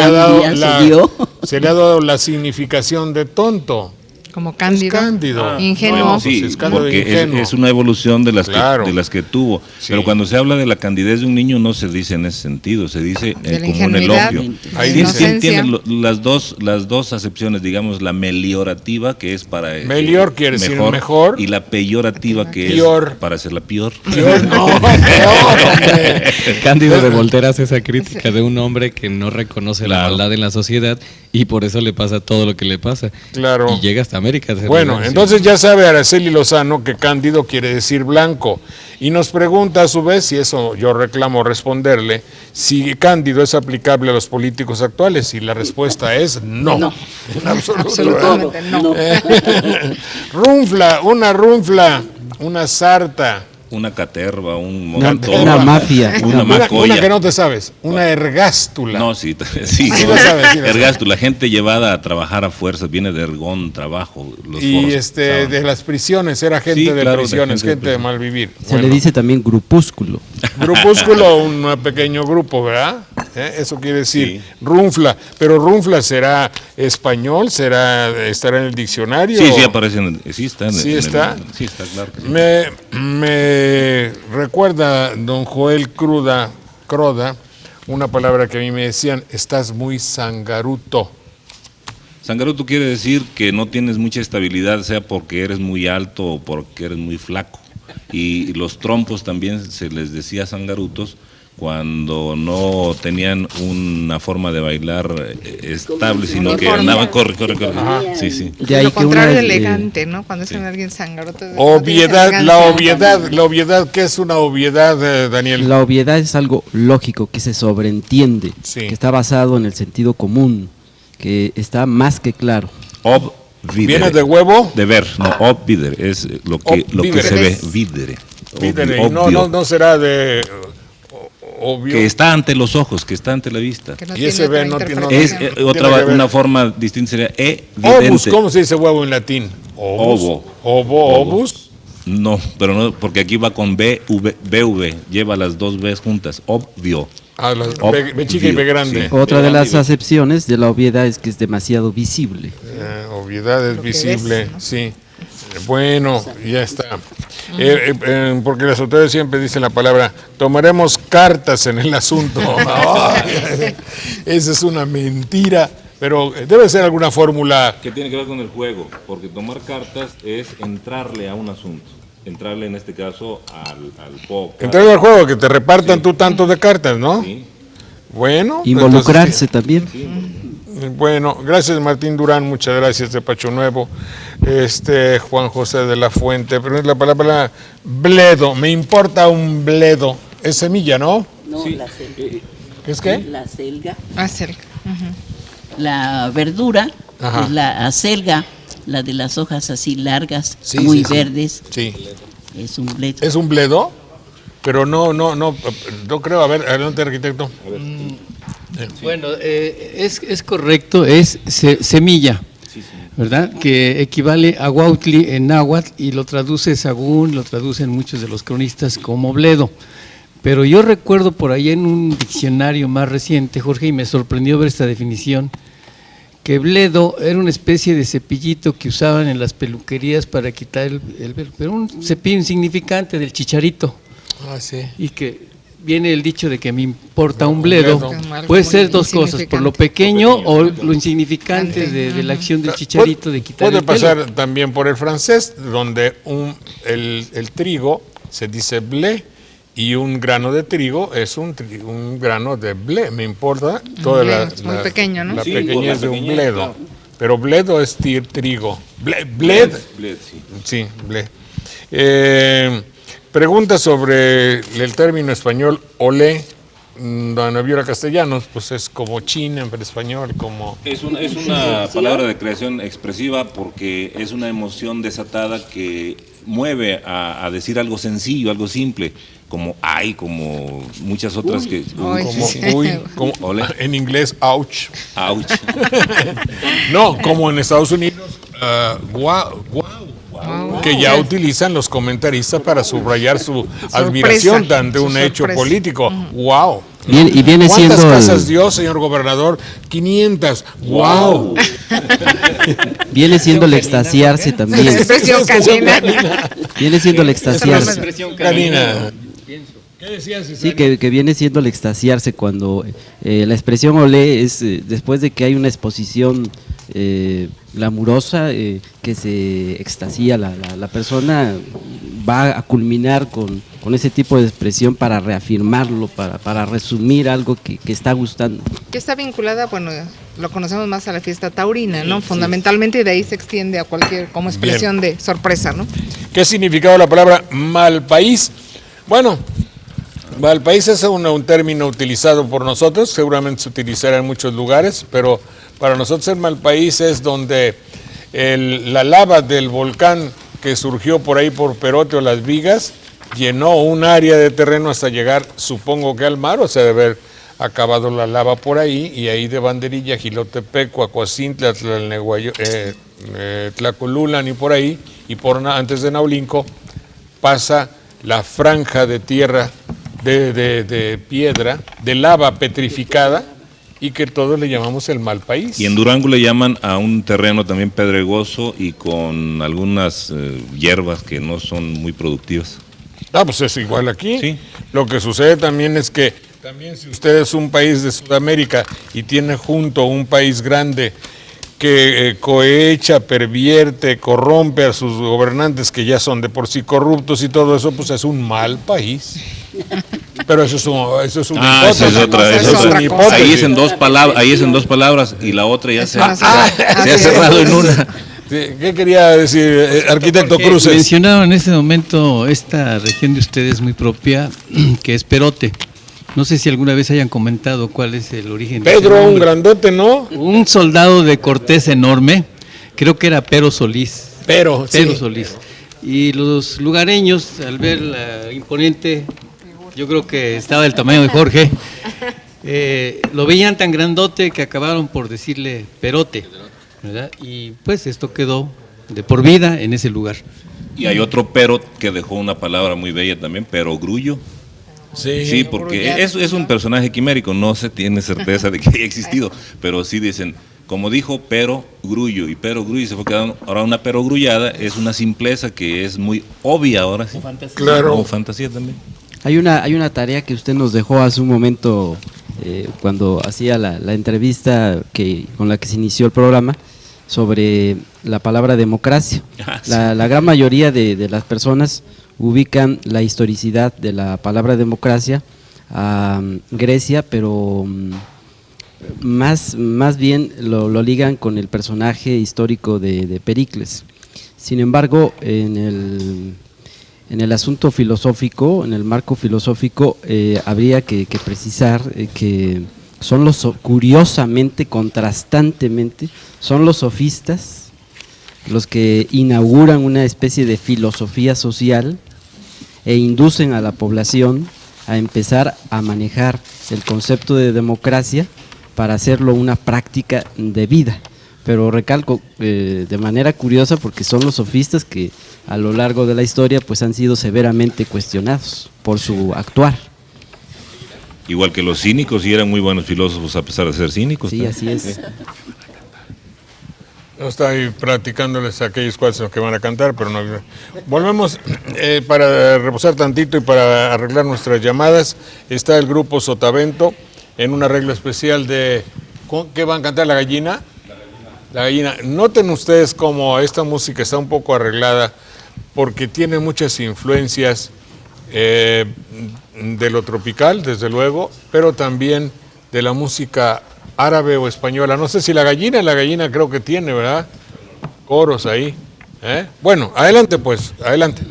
Speaker 1: le ha dado la significación de tonto.
Speaker 3: Como cándido.
Speaker 1: Cándido.
Speaker 3: Ingenuo.
Speaker 7: Bueno, sí,
Speaker 1: es cándido
Speaker 7: porque
Speaker 1: ingenuo.
Speaker 7: es una evolución de las que tuvo.
Speaker 1: Sí.
Speaker 7: Pero cuando se habla de la candidez de un niño no se dice en ese sentido, se dice
Speaker 3: De la
Speaker 7: como un
Speaker 3: ingenuidad,
Speaker 7: elogio.
Speaker 1: Ahí
Speaker 7: Tiene las dos acepciones, digamos, la meliorativa, que es para
Speaker 1: Melior quiere decir mejor,
Speaker 7: y la peyorativa, que
Speaker 1: pior.
Speaker 7: es para hacerla peor.
Speaker 10: Cándido de Voltaire hace esa crítica de un hombre que no reconoce la maldad en la sociedad y por eso le pasa todo lo que le pasa.
Speaker 1: Claro.
Speaker 10: Y llega hasta América.
Speaker 1: Bueno, entonces ya sabe Araceli Lozano que cándido quiere decir blanco. Y nos pregunta a su vez, y eso yo reclamo responderle, si cándido es aplicable a los políticos actuales. Y la respuesta es no. En absoluto.
Speaker 3: Absolutamente no.
Speaker 1: Runfla, una sarta.
Speaker 7: Una caterva, un
Speaker 9: Una
Speaker 7: montón,
Speaker 9: mafia.
Speaker 7: una macoya.
Speaker 1: Una que no te sabes, una ergástula.
Speaker 7: No, sí,
Speaker 1: Sí lo sabes.
Speaker 7: ergástula, gente llevada a trabajar a fuerzas, viene de ergón, trabajo.
Speaker 1: Y de las prisiones, era gente
Speaker 7: Sí,
Speaker 1: de
Speaker 7: claro,
Speaker 1: prisiones, gente de
Speaker 7: prisión.
Speaker 1: mal vivir.
Speaker 9: Se le dice también grupúsculo.
Speaker 1: Grupúsculo, un pequeño grupo, ¿verdad? Eso quiere decir
Speaker 7: Sí.
Speaker 1: runfla. Pero runfla será español, estará en el diccionario.
Speaker 7: Sí, sí aparece, sí está.
Speaker 1: Sí está.
Speaker 7: Sí está, claro que sí.
Speaker 1: Me recuerda don Joel Croda, una palabra que a mí me decían, estás muy zangaruto.
Speaker 7: Zangaruto quiere decir que no tienes mucha estabilidad, sea porque eres muy alto o porque eres muy flaco. Y los trompos también se les decía zangarutos cuando no tenían una forma de bailar estable, sino que andaban, corre. Sí, sí.
Speaker 4: De ahí
Speaker 3: Lo
Speaker 4: que una
Speaker 3: contrario,
Speaker 4: es,
Speaker 3: elegante, ¿no? Cuando dicen a alguien zangaroto.
Speaker 1: Obviedad, la obviedad, ¿qué es una obviedad, Daniel?
Speaker 9: La obviedad es algo lógico, que se sobreentiende,
Speaker 1: Sí.
Speaker 9: que está basado en el sentido común, que está más que claro.
Speaker 7: Obvidere.
Speaker 1: ¿Viene de huevo?
Speaker 7: De ver, no, obvidere, es lo que se ve, videre.
Speaker 1: Videre, y
Speaker 7: Obvio.
Speaker 1: no será de obvio.
Speaker 7: Que está ante los ojos, que está ante la vista.
Speaker 3: Que no
Speaker 1: Y ese
Speaker 3: tiene
Speaker 1: ve
Speaker 3: otra
Speaker 1: no tiene-
Speaker 3: interpretación.
Speaker 7: Es
Speaker 1: tiene que ver.
Speaker 7: una forma distinta sería
Speaker 1: Obus,
Speaker 7: evidente.
Speaker 1: ¿cómo se dice huevo en latín?
Speaker 7: Ovo.
Speaker 1: Obus.
Speaker 7: No, pero no, porque aquí va con BV, lleva las dos B's juntas, obvio.
Speaker 1: B chica y B grande.
Speaker 7: Sí.
Speaker 9: Otra de las acepciones de la obviedad es que es demasiado visible.
Speaker 1: Obviedad es
Speaker 3: Lo que
Speaker 1: visible,
Speaker 3: ves, ¿no?
Speaker 1: sí. Bueno, ya está. Porque las autoridades siempre dicen la palabra, tomaremos cartas en el asunto. Ay, esa es una mentira, pero debe ser alguna fórmula.
Speaker 7: Que tiene que ver con el juego, porque tomar cartas es entrarle a un asunto. Entrarle en este caso al póker.
Speaker 1: Entrar al juego, que te repartan tú tanto de cartas, ¿no?
Speaker 7: Sí.
Speaker 1: Bueno.
Speaker 9: Involucrarse también.
Speaker 1: Bueno, gracias Martín Durán, muchas gracias de Pacho Nuevo. Juan José de la Fuente, pero es la palabra bledo, me importa un bledo. Es semilla, ¿no?
Speaker 11: No,
Speaker 7: Sí.
Speaker 11: la selga.
Speaker 1: ¿Es qué?
Speaker 11: La acelga.
Speaker 3: Acelga.
Speaker 11: La verdura
Speaker 1: Ajá.
Speaker 11: es la acelga, la de las hojas así largas,
Speaker 1: Sí,
Speaker 11: muy
Speaker 1: sí, sí.
Speaker 11: verdes.
Speaker 1: Sí.
Speaker 11: Es un bledo.
Speaker 1: ¿Es un bledo? Pero no creo. A ver, adelante, arquitecto.
Speaker 8: Bueno, es correcto, es semilla, ¿verdad? Que equivale a huautli en náhuatl y lo traduce según, lo traducen muchos de los cronistas como bledo. Pero yo recuerdo por ahí en un diccionario más reciente, Jorge, y me sorprendió ver esta definición, que bledo era una especie de cepillito que usaban en las peluquerías para quitar el velo, pero un cepillo insignificante del chicharito.
Speaker 1: Ah, sí.
Speaker 8: Y que viene el dicho de que me importa un bledo.
Speaker 3: bledo.
Speaker 8: Puede
Speaker 3: Algo
Speaker 8: ser
Speaker 3: muy
Speaker 8: dos cosas, por lo pequeño o lo insignificante de la acción del chicharito de quitar
Speaker 1: Puede
Speaker 8: el pelo.
Speaker 1: pasar también por el francés, donde el trigo se dice blé y un grano de trigo es un grano de blé. Me importa toda
Speaker 3: bledo, es muy pequeño, ¿no?
Speaker 1: la
Speaker 7: Sí, por
Speaker 1: pequeñez
Speaker 7: la
Speaker 1: de un
Speaker 7: pequeñez,
Speaker 1: bledo.
Speaker 7: claro.
Speaker 1: Pero bledo es trigo. Bled.
Speaker 7: Bled, sí.
Speaker 1: Sí, bled. Pregunta sobre el término español olé. Don Viola Castellanos, pues es como China en español, como...
Speaker 7: Es una palabra de creación expresiva porque es una emoción desatada que mueve a decir algo sencillo, algo simple, como ay, como muchas otras que...
Speaker 3: Ay,
Speaker 1: Como,
Speaker 3: sí.
Speaker 1: como
Speaker 7: Ole.
Speaker 1: en inglés, ouch.
Speaker 7: Ouch.
Speaker 1: No, como en Estados Unidos, wow. Que ya utilizan los comentaristas para subrayar su admiración ante un hecho
Speaker 3: sorpresa.
Speaker 1: político. ¡Wow!
Speaker 9: Y viene
Speaker 1: ¿Cuántas
Speaker 9: siendo
Speaker 1: casas
Speaker 9: el,
Speaker 1: dio, señor gobernador? 500. ¡Wow!
Speaker 9: viene siendo el extasiarse también.
Speaker 3: Expresión canina.
Speaker 9: Viene siendo el extasiarse.
Speaker 1: Karina. ¿Qué decías,
Speaker 9: Sí, que viene siendo el extasiarse cuando la expresión olé es después de que hay una exposición glamurosa, que se extasía la persona, va a culminar con ese tipo de expresión para reafirmarlo, para resumir algo que está gustando.
Speaker 3: Que está vinculada, bueno, lo conocemos más a la fiesta taurina, ¿no? Fundamentalmente, y de ahí se extiende a cualquier, como expresión de sorpresa, ¿no?
Speaker 1: ¿Qué significado la palabra malpaís? Bueno, malpaís es un término utilizado por nosotros, seguramente se utilizará en muchos lugares, pero para nosotros el malpaís es donde la lava del volcán que surgió por ahí por Perote o Las Vigas llenó un área de terreno hasta llegar, supongo que al mar, o sea, de haber acabado la lava por ahí, y ahí de Banderilla, Jilotepec, Coacuacintla, Tlacolulan y por ahí, y antes de Naulinco, pasa la franja de tierra de piedra, de lava petrificada, y que todos le llamamos el mal país.
Speaker 7: Y en Durango le llaman a un terreno también pedregoso y con algunas hierbas que no son muy productivas.
Speaker 1: Ah, pues es igual aquí.
Speaker 7: Sí.
Speaker 1: Lo que sucede también es que, también si usted es un país de Sudamérica y tiene junto un país grande que cohecha, pervierte, corrompe a sus gobernantes que ya son de por sí corruptos y todo eso, pues es un mal país. Pero eso es una hipótesis.
Speaker 7: Esa es otra,
Speaker 1: Eso es una hipótesis.
Speaker 7: Ahí es en dos palabras y la otra ya se ha cerrado en una.
Speaker 1: Sí, ¿qué quería decir, arquitecto Cruces?
Speaker 8: Mencionaron en este momento esta región de ustedes muy propia, que es Perote. No sé si alguna vez hayan comentado cuál es el origen de ese
Speaker 1: Pedro, un
Speaker 8: nombre.
Speaker 1: grandote, ¿no?
Speaker 8: Un soldado de Cortés enorme, creo que era Pero Solís.
Speaker 1: Pero sí.
Speaker 8: Solís. Y los lugareños, al ver la imponente, yo creo que estaba del tamaño de Jorge, lo veían tan grandote que acabaron por decirle Perote, ¿verdad? Y pues esto quedó de por vida en ese lugar.
Speaker 7: Y hay otro pero que dejó una palabra muy bella también, perogrullo. Sí, porque es un personaje quimérico, no se tiene certeza de que haya existido, pero sí dicen, como dijo Pero Grullo, y Pero Grullo se fue quedando, ahora una perogrullada es una simpleza que es muy obvia ahora sí.
Speaker 4: Fantasía.
Speaker 1: Claro.
Speaker 7: O fantasía también.
Speaker 9: Hay una tarea que usted nos dejó hace un momento cuando hacía la entrevista con la que se inició el programa sobre la palabra democracia.
Speaker 7: Sí.
Speaker 9: La gran mayoría de las personas ubican la historicidad de la palabra democracia a Grecia, pero más bien lo ligan con el personaje histórico de Pericles. Sin embargo, en el asunto filosófico, en el marco filosófico, habría que precisar que son curiosamente, contrastantemente, son los sofistas los que inauguran una especie de filosofía social e inducen a la población a empezar a manejar el concepto de democracia para hacerlo una práctica de vida. Pero recalco de manera curiosa porque son los sofistas que a lo largo de la historia pues han sido severamente cuestionados por su actuar.
Speaker 7: Igual que los cínicos, y eran muy buenos filósofos a pesar de ser cínicos.
Speaker 9: Sí, así es.
Speaker 1: No está ahí practicándoles a aquellos cuales que van a cantar, pero no. Volvemos para reposar tantito y para arreglar nuestras llamadas. Está el grupo Sotavento en un arreglo especial de ¿qué van a cantar? ¿La gallina? La gallina. Noten ustedes cómo esta música está un poco arreglada porque tiene muchas influencias de lo tropical, desde luego, pero también de la música árabe o española. No sé si la gallina creo que tiene, ¿verdad? Coros ahí. Bueno, adelante pues, adelante.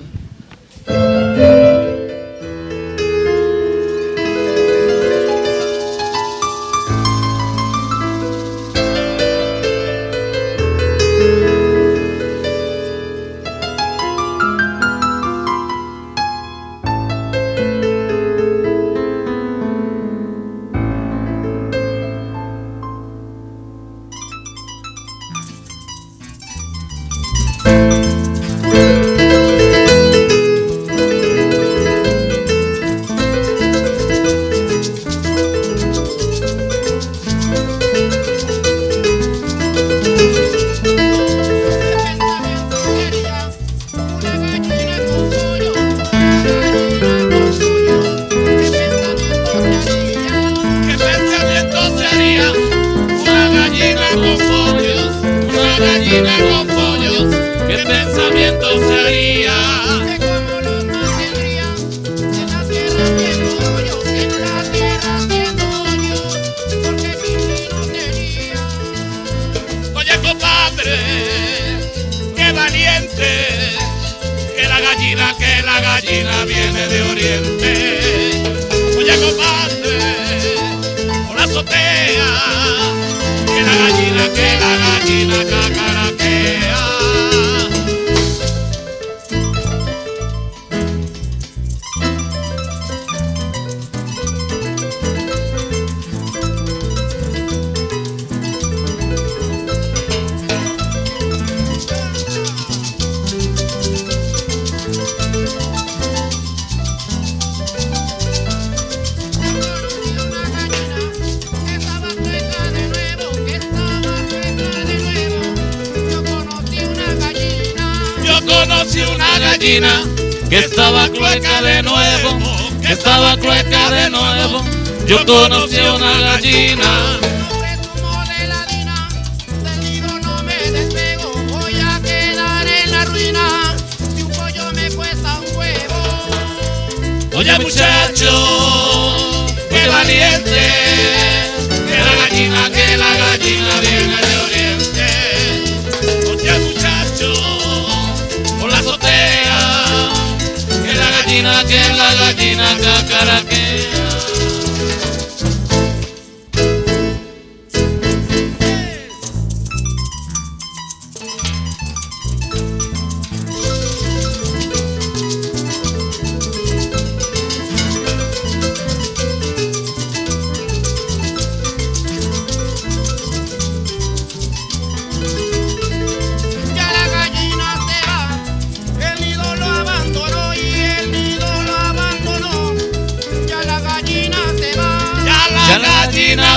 Speaker 12: conocí una gallina que estaba clueca de nuevo, que estaba clueca de nuevo. Yo conocí una gallina.
Speaker 13: Voy a quedar en la ruina si un pollo me cuesta un huevo.
Speaker 12: Oye muchacho, qué valiente, que la gallina viene de oriente. Oye muchacho, por la azotea, que la gallina cacaraquea.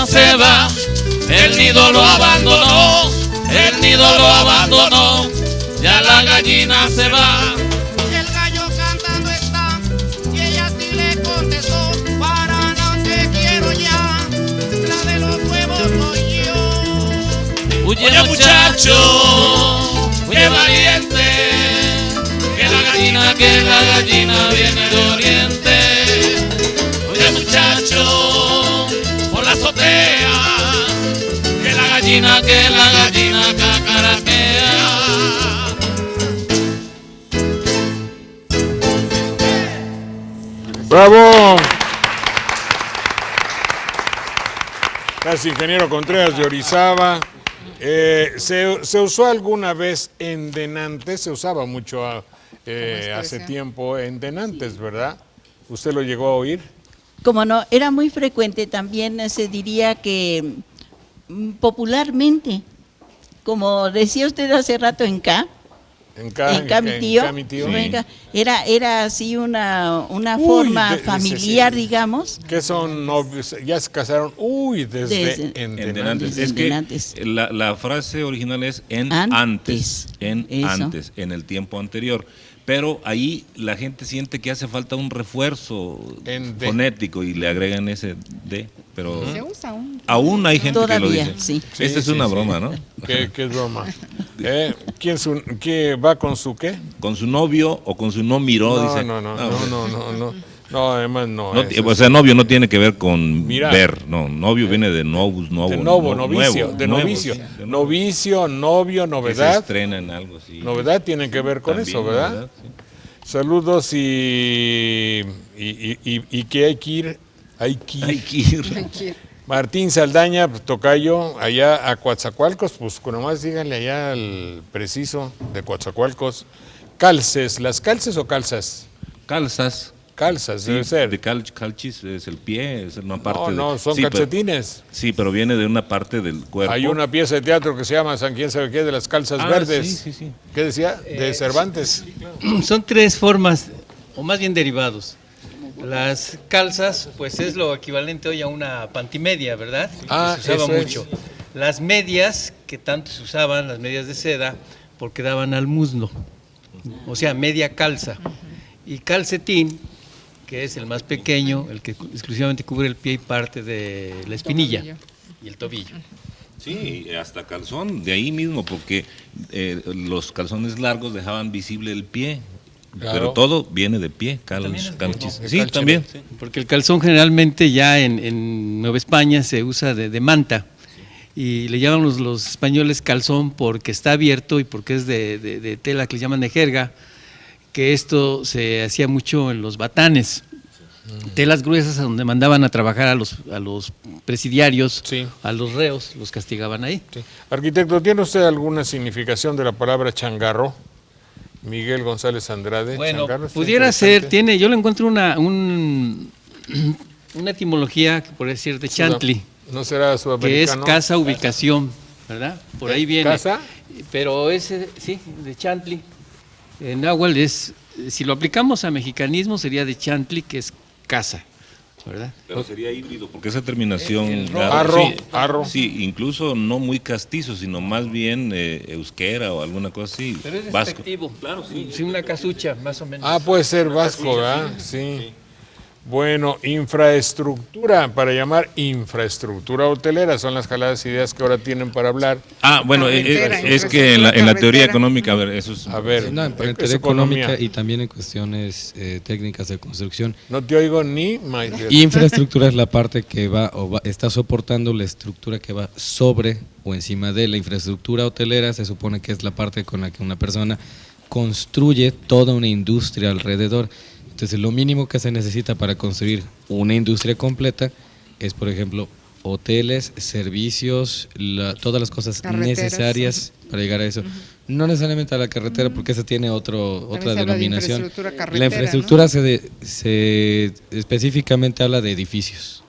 Speaker 12: Se va, el nido lo abandonó, el nido lo abandonó, ya la gallina se va.
Speaker 13: El gallo cantando está y ella sí le contestó, para no te quiero ya, la de los huevos soy yo.
Speaker 12: Oye muchacho, qué valiente, que la gallina viene de oriente. Oye muchacho, por la azotea, que la gallina cacaraquea.
Speaker 1: ¡Bravo! Gracias, ingeniero Contreras de Orizaba. ¿Se usó alguna vez en denantes? Se usaba mucho hace tiempo en denantes, ¿verdad? ¿Usted lo llegó a oír?
Speaker 11: Como no, era muy frecuente también, se diría que popularmente, como decía usted hace rato en K, mi tío, era así una forma familiar, digamos.
Speaker 1: ¿Qué son novios? Ya se casaron, desde en denantes.
Speaker 7: Es que la frase original es antes, en el tiempo anterior. Pero ahí la gente siente que hace falta un refuerzo fonético y le agregan ese D, pero
Speaker 3: se usa
Speaker 7: aún hay gente
Speaker 11: todavía,
Speaker 7: que lo dice.
Speaker 11: Sí.
Speaker 7: Esta es una broma, ¿no?
Speaker 1: ¿Qué es broma? ¿Quién va con su qué?
Speaker 7: Con su novio o con su no miró, dice.
Speaker 1: No, además no.
Speaker 7: O sea, novio no tiene que ver con
Speaker 1: mirar.
Speaker 7: ver, no, novio viene de novus,
Speaker 1: novicio, novio, novedad.
Speaker 7: Que se estrena en algo así.
Speaker 1: Novedad tiene que ver con eso, ¿verdad? Sí. Saludos y que hay que ir. Hay que ir. Martín Saldaña, tocayo, allá a Coatzacoalcos, pues nomás díganle allá al preciso de Coatzacoalcos. Calces, ¿las calces o calzas? Calzas,
Speaker 7: sí,
Speaker 1: debe ser.
Speaker 7: De calchis es el pie, es una parte
Speaker 1: No, son calcetines.
Speaker 7: Pero viene de una parte del cuerpo.
Speaker 1: Hay una pieza de teatro que se llama San quién sabe qué, de las calzas verdes.
Speaker 7: Sí.
Speaker 1: ¿Qué decía? De Cervantes.
Speaker 8: Sí, claro. Son tres formas, o más bien derivados. Las calzas, pues es lo equivalente hoy a una pantimedia, ¿verdad? Que se usaba mucho. Las medias, que tanto se usaban, las medias de seda, porque daban al muslo. O sea, media calza. Y calcetín, que es el más pequeño, el que exclusivamente cubre el pie y parte de la espinilla y el tobillo.
Speaker 7: Sí, hasta calzón, de ahí mismo, porque los calzones largos dejaban visible el pie. Claro. Pero todo viene de pie, calchis. Sí, también. Sí.
Speaker 8: Porque el calzón generalmente ya en Nueva España se usa de manta. Y le llaman los españoles calzón porque está abierto y porque es de tela que le llaman de jerga, que esto se hacía mucho en los batanes. Telas gruesas donde mandaban a trabajar a los presidiarios, a los reos, los castigaban ahí.
Speaker 1: Sí. Arquitecto, ¿tiene usted alguna significación de la palabra changarro? Miguel González Andrade.
Speaker 8: Bueno, pudiera ser, yo le encuentro una etimología que podría decir de chantli.
Speaker 1: ¿No será sudamericano?
Speaker 8: Que es casa ubicación, ¿verdad? Por ahí viene.
Speaker 1: ¿Casa?
Speaker 8: Pero ese, sí, de chantli. En náhuatl es, si lo aplicamos a mexicanismo sería de chantli, que es casa. ¿verdad?
Speaker 7: Pero sería híbrido, porque esa terminación...
Speaker 8: El
Speaker 1: arro.
Speaker 7: Sí, incluso no muy castizo, sino más bien euskera o alguna cosa así.
Speaker 8: Pero es
Speaker 7: vasco.
Speaker 8: despectivo. Claro, sí. Sí, una casucha, más o menos.
Speaker 1: Ah, puede ser vasco, ¿verdad? Sí. Bueno, infraestructura, para llamar infraestructura hotelera, son las jaladas ideas que ahora tienen para hablar.
Speaker 7: Ah, bueno, es que en la teoría económica, a ver, eso es...
Speaker 1: A ver,
Speaker 10: No, en teoría económica y también en cuestiones técnicas de construcción.
Speaker 1: No te oigo ni...
Speaker 10: Infraestructura es la parte que está soportando la estructura que va sobre o encima de la infraestructura hotelera. Se supone que es la parte con la que una persona construye toda una industria alrededor. Entonces, lo mínimo que se necesita para construir una industria completa es, por ejemplo, hoteles, servicios, todas las cosas necesarias para llegar a eso. No necesariamente a la carretera, porque esa tiene otra denominación. La infraestructura, ¿no? se específicamente habla de edificios.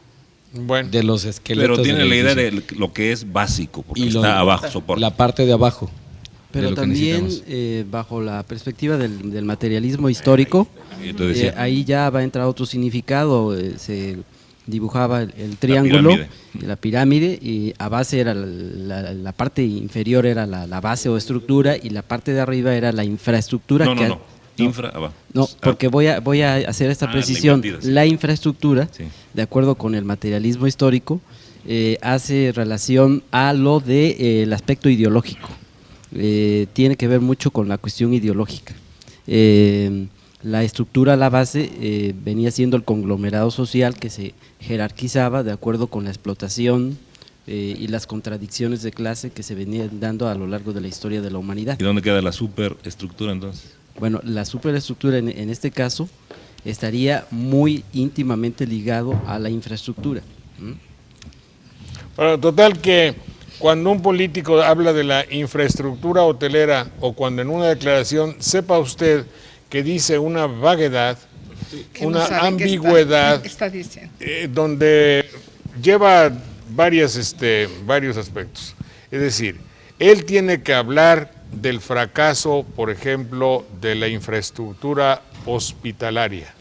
Speaker 1: Bueno.
Speaker 10: De los esqueletos.
Speaker 7: Pero tiene la idea de lo que es básico, porque está abajo, soporte.
Speaker 10: La parte de abajo.
Speaker 9: Pero también bajo la perspectiva del materialismo histórico, ahí ya va a entrar otro significado. Se dibujaba el triángulo, la pirámide, y a base era la parte inferior era la base o estructura, y la parte de arriba era la infraestructura. No, porque voy a hacer esta precisión. La infraestructura, de acuerdo con el materialismo histórico, hace relación a lo del aspecto ideológico. Tiene que ver mucho con la cuestión ideológica. La estructura, la base, venía siendo el conglomerado social que se jerarquizaba de acuerdo con la explotación y las contradicciones de clase que se venían dando a lo largo de la historia de la humanidad.
Speaker 7: ¿Y dónde queda la superestructura entonces?
Speaker 9: Bueno, la superestructura en este caso estaría muy íntimamente ligado a la infraestructura.
Speaker 1: Bueno, total que cuando un político habla de la infraestructura hotelera, o cuando en una declaración, sepa usted que dice una vaguedad, una ambigüedad,
Speaker 3: está diciendo.
Speaker 1: Donde lleva varios aspectos. Es decir, él tiene que hablar del fracaso, por ejemplo, de la infraestructura hospitalaria.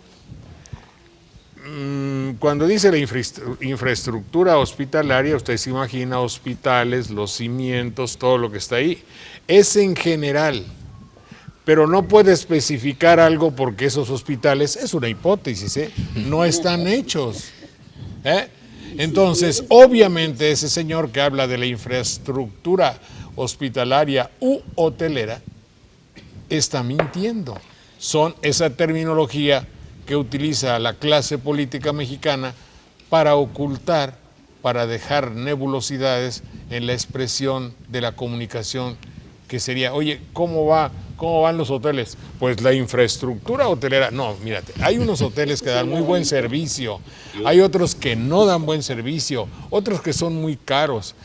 Speaker 1: Cuando dice la infraestructura hospitalaria, usted se imagina hospitales, los cimientos, todo lo que está ahí. Es en general, pero no puede especificar algo porque esos hospitales, es una hipótesis, no están hechos. Entonces, obviamente, ese señor que habla de la infraestructura hospitalaria u hotelera está mintiendo. Son esa terminología que utiliza la clase política mexicana para ocultar, para dejar nebulosidades en la expresión de la comunicación, que sería, oye, ¿cómo van los hoteles? Pues la infraestructura hotelera, no, mírate, hay unos hoteles que dan muy buen servicio, hay otros que no dan buen servicio, otros que son muy caros,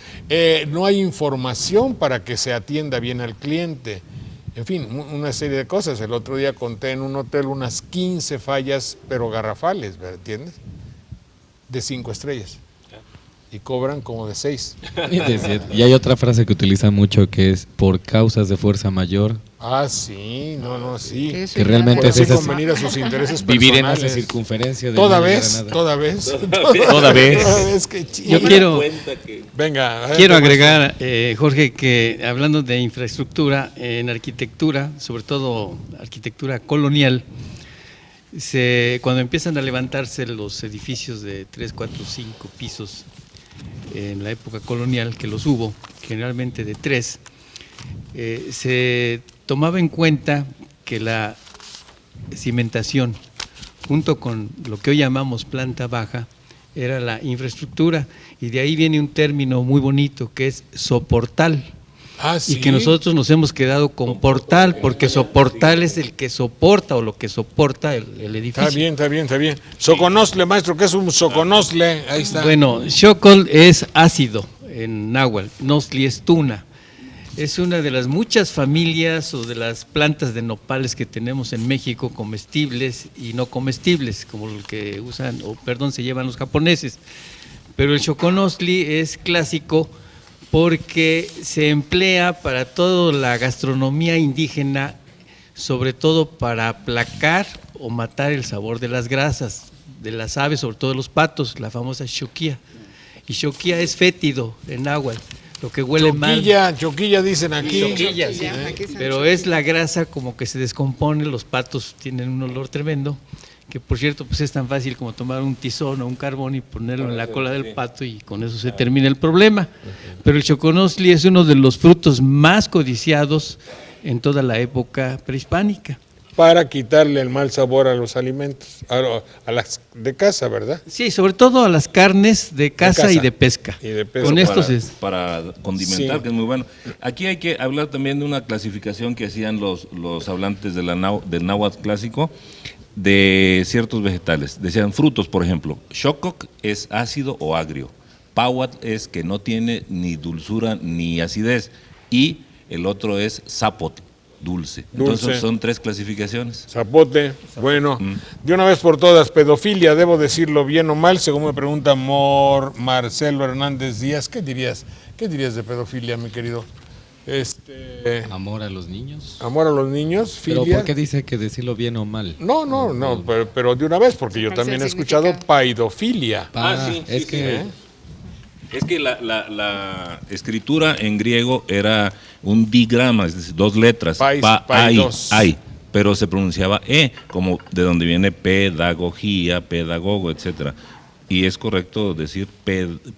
Speaker 1: no hay información para que se atienda bien al cliente. En fin, una serie de cosas. El otro día conté en un hotel unas 15 fallas, pero garrafales, ¿entiendes? De 5 estrellas. Y cobran como de 6.
Speaker 10: Y hay otra frase que utilizan mucho que es por causas de fuerza mayor.
Speaker 1: Ah, sí, sí.
Speaker 10: Que realmente es
Speaker 1: eso. Convenir a sus intereses
Speaker 10: vivir
Speaker 1: personales.
Speaker 10: en esa circunferencia. De
Speaker 1: Toda
Speaker 10: no
Speaker 1: vez.
Speaker 10: Toda vez.
Speaker 1: Yo
Speaker 8: quiero agregar, Jorge, que hablando de infraestructura, en arquitectura, sobre todo arquitectura colonial, cuando empiezan a levantarse los edificios de 3, 4, 5 pisos en la época colonial, que los hubo, generalmente de 3, se tomaba en cuenta que la cimentación, junto con lo que hoy llamamos planta baja, era la infraestructura, y de ahí viene un término muy bonito que es soportal.
Speaker 1: ¿Sí?
Speaker 8: Y que nosotros nos hemos quedado con portal, porque soportal es el que soporta o lo que soporta el edificio.
Speaker 1: Está bien. Soconostle, maestro, ¿qué es un soconostle? Ahí está.
Speaker 8: Bueno, xocol es ácido en náhuatl, nosli es tuna. Es una de las muchas familias o de las plantas de nopales que tenemos en México, comestibles y no comestibles, como lo que se llevan los japoneses. Pero el xoconostle es clásico porque se emplea para toda la gastronomía indígena, sobre todo para aplacar o matar el sabor de las grasas. de las aves, sobre todo de los patos, la famosa xoquía. Y xoquía es fétido en náhuatl, lo que huele mal.
Speaker 1: Choquilla dicen aquí.
Speaker 8: Choquilla, sí, pero es la grasa como que se descompone, los patos tienen un olor tremendo, que por cierto pues es tan fácil como tomar un tizón o un carbón y ponerlo en la cola del pato y con eso se termina el problema. Pero el choconosli es uno de los frutos más codiciados en toda la época prehispánica.
Speaker 1: Para quitarle el mal sabor a los alimentos, a las de caza, ¿verdad?
Speaker 8: Sí, sobre todo a las carnes de caza y de pesca. Con estos
Speaker 7: para condimentar,
Speaker 1: Sí.
Speaker 7: que es muy bueno. Aquí hay que hablar también de una clasificación que hacían los hablantes de del náhuatl clásico de ciertos vegetales. Decían frutos, por ejemplo, xococ es ácido o agrio, páhuatl es que no tiene ni dulzura ni acidez, y el otro es zapotl, dulce. Entonces son 3 clasificaciones.
Speaker 1: Zapote, bueno, de una vez por todas, pedofilia, debo decirlo bien o mal, según me pregunta Marcelo Hernández Díaz, ¿qué dirías de pedofilia, mi querido?
Speaker 10: Amor a los niños.
Speaker 1: Amor a los niños, filia.
Speaker 10: ¿Pero por qué dice que decirlo bien o mal?
Speaker 1: No, pero de una vez, porque yo también he escuchado paidofilia.
Speaker 7: Sí,
Speaker 10: es que...
Speaker 7: Es que la escritura en griego era un digrama, es decir, 2 letras, ai, pero se pronunciaba como de donde viene pedagogía, pedagogo, etcétera. Y es correcto decir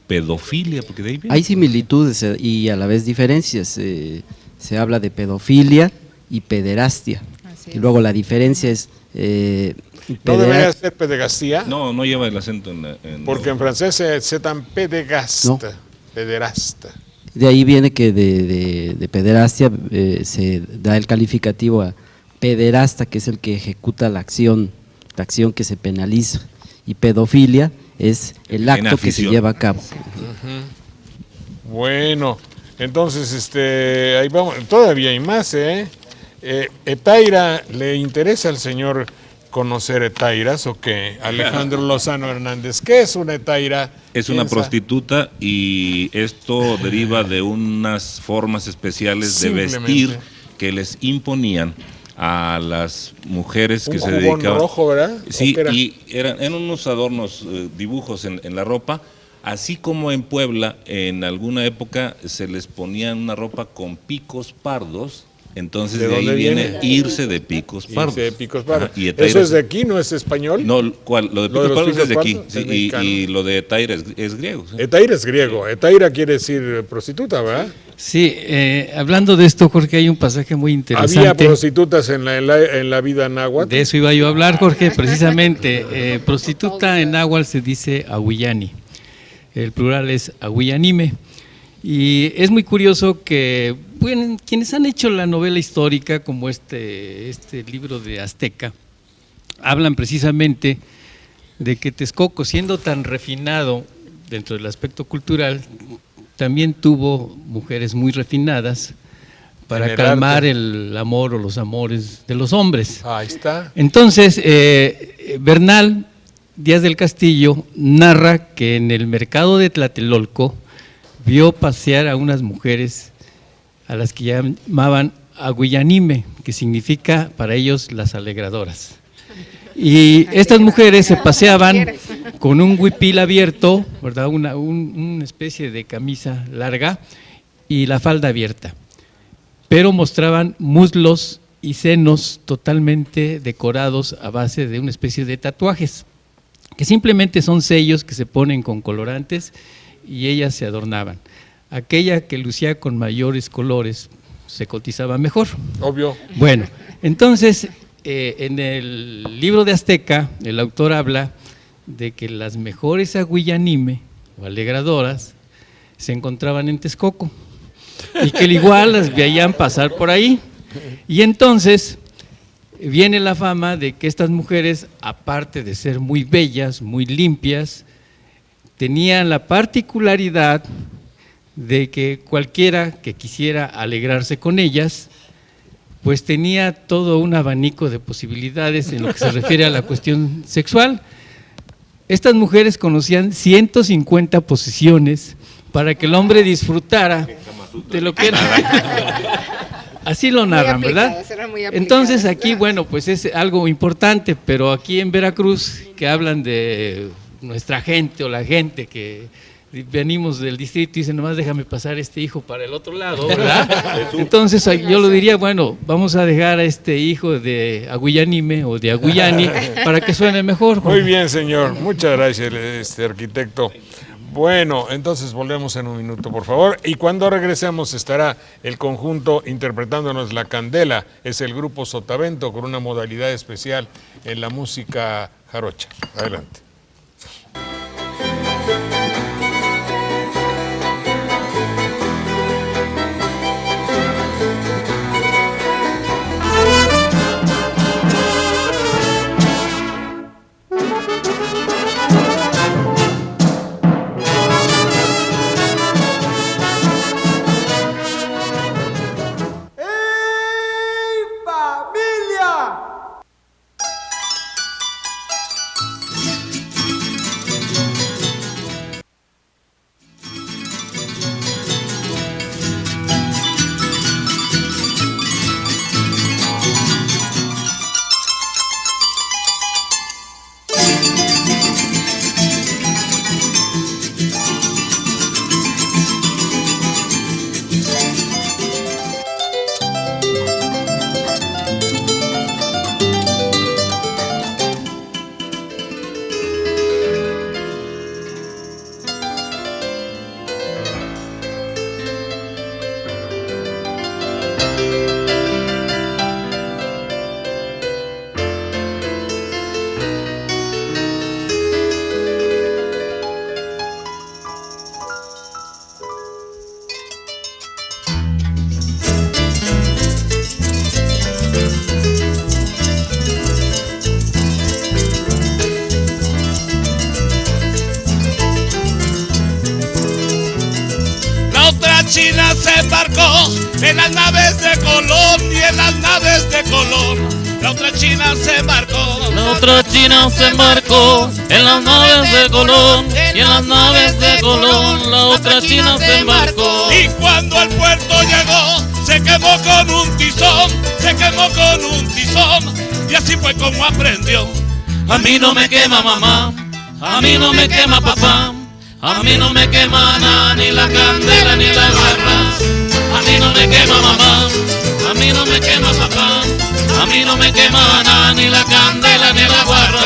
Speaker 7: pedofilia, porque de ahí viene.
Speaker 9: Hay similitudes y a la vez diferencias. Se habla de pedofilia y pederastia. Y luego la diferencia es...
Speaker 1: ¿No debería ser pedagastía?
Speaker 7: No lleva el acento
Speaker 1: porque en francés se tan pedagasta,
Speaker 9: No.
Speaker 1: pederasta.
Speaker 9: De ahí viene que de pederastia se da el calificativo a pederasta, que es el que ejecuta la acción que se penaliza, y pedofilia es el acto que se lleva a cabo.
Speaker 1: Bueno, entonces ahí vamos, todavía hay más, Etaira, ¿le interesa al señor conocer etairas o qué? Alejandro Lozano Hernández, ¿qué es una etaira?
Speaker 7: Es una prostituta, y esto deriva de unas formas especiales de vestir que les imponían a las mujeres que se dedicaban.
Speaker 1: Rojo, ¿verdad?
Speaker 7: Sí, y eran unos adornos, dibujos en la ropa, así como en Puebla en alguna época se les ponía una ropa con picos pardos. Entonces de ahí viene irse de picos pardos.
Speaker 1: Irse de picos pardos.
Speaker 7: Ajá, y
Speaker 1: ¿Eso es de aquí, no es español?
Speaker 7: No, ¿cuál? Lo de picos pardos es de aquí. Sí,
Speaker 1: es
Speaker 7: y lo de etaira es griego. ¿Sí?
Speaker 1: Etaira es griego. Etaira quiere decir prostituta, ¿verdad?
Speaker 8: Sí, hablando de esto, Jorge, hay un pasaje muy interesante.
Speaker 1: ¿Había prostitutas en la vida náhuatl?
Speaker 8: De eso iba yo a hablar, Jorge, precisamente. Prostituta en náhuatl se dice ahuillani. El plural es ahuillanime. Y es muy curioso que quienes han hecho la novela histórica, como este libro de Azteca, hablan precisamente de que Texcoco, siendo tan refinado dentro del aspecto cultural, también tuvo mujeres muy refinadas para calmar el amor o los amores de los hombres.
Speaker 1: Ahí está.
Speaker 8: Entonces, Bernal Díaz del Castillo narra que en el mercado de Tlatelolco vio pasear a unas mujeres a las que llamaban ahuillanime, que significa para ellos las alegradoras. Y estas mujeres se paseaban con un huipil abierto, ¿verdad? Una especie de camisa larga y la falda abierta, pero mostraban muslos y senos totalmente decorados a base de una especie de tatuajes, que simplemente son sellos que se ponen con colorantes, y ellas se adornaban. Aquella que lucía con mayores colores se cotizaba mejor.
Speaker 1: Obvio.
Speaker 8: Bueno, entonces en el libro de Azteca el autor habla de que las mejores ahuillanime o alegradoras se encontraban en Texcoco y que al igual las veían pasar por ahí. Y entonces viene la fama de que estas mujeres, aparte de ser muy bellas, muy limpias, tenían la particularidad de que cualquiera que quisiera alegrarse con ellas, pues tenía todo un abanico de posibilidades en lo que se refiere a la cuestión sexual. Estas mujeres conocían 150 posiciones para que el hombre disfrutara de lo que era Así lo narran, ¿verdad?
Speaker 3: Serán muy aplicadas.
Speaker 8: Entonces aquí, bueno, pues es algo importante, pero aquí en Veracruz, que hablan de nuestra gente o la gente que venimos del distrito y dicen, nomás déjame pasar este hijo para el otro lado, ¿verdad? Entonces yo lo diría, bueno, vamos a dejar a este hijo de Aguillanime o de Aguillani para que suene mejor.
Speaker 1: Muy bien, señor. Muchas gracias, arquitecto. Bueno, entonces volvemos en un minuto, por favor. Y cuando regresemos estará el conjunto interpretándonos La Candela. Es el grupo Sotavento con una modalidad especial en la música jarocha. Adelante.
Speaker 12: China se embarcó en las naves de Colón y en las naves de Colón. La otra China se embarcó.
Speaker 14: La otra China se embarcó en las naves de Colón y en las naves de Colón. La otra China se embarcó.
Speaker 12: Y cuando al puerto llegó, se quemó con un tizón, se quemó con un tizón. Y así fue como aprendió.
Speaker 14: A mí no me quema mamá, a mí no me quema papá. A mí no me quema nada, ni la candela ni la guarra. A mí no me quema mamá, a mí no me quema papá. A mí no me quema nada, ni la candela ni la guarra.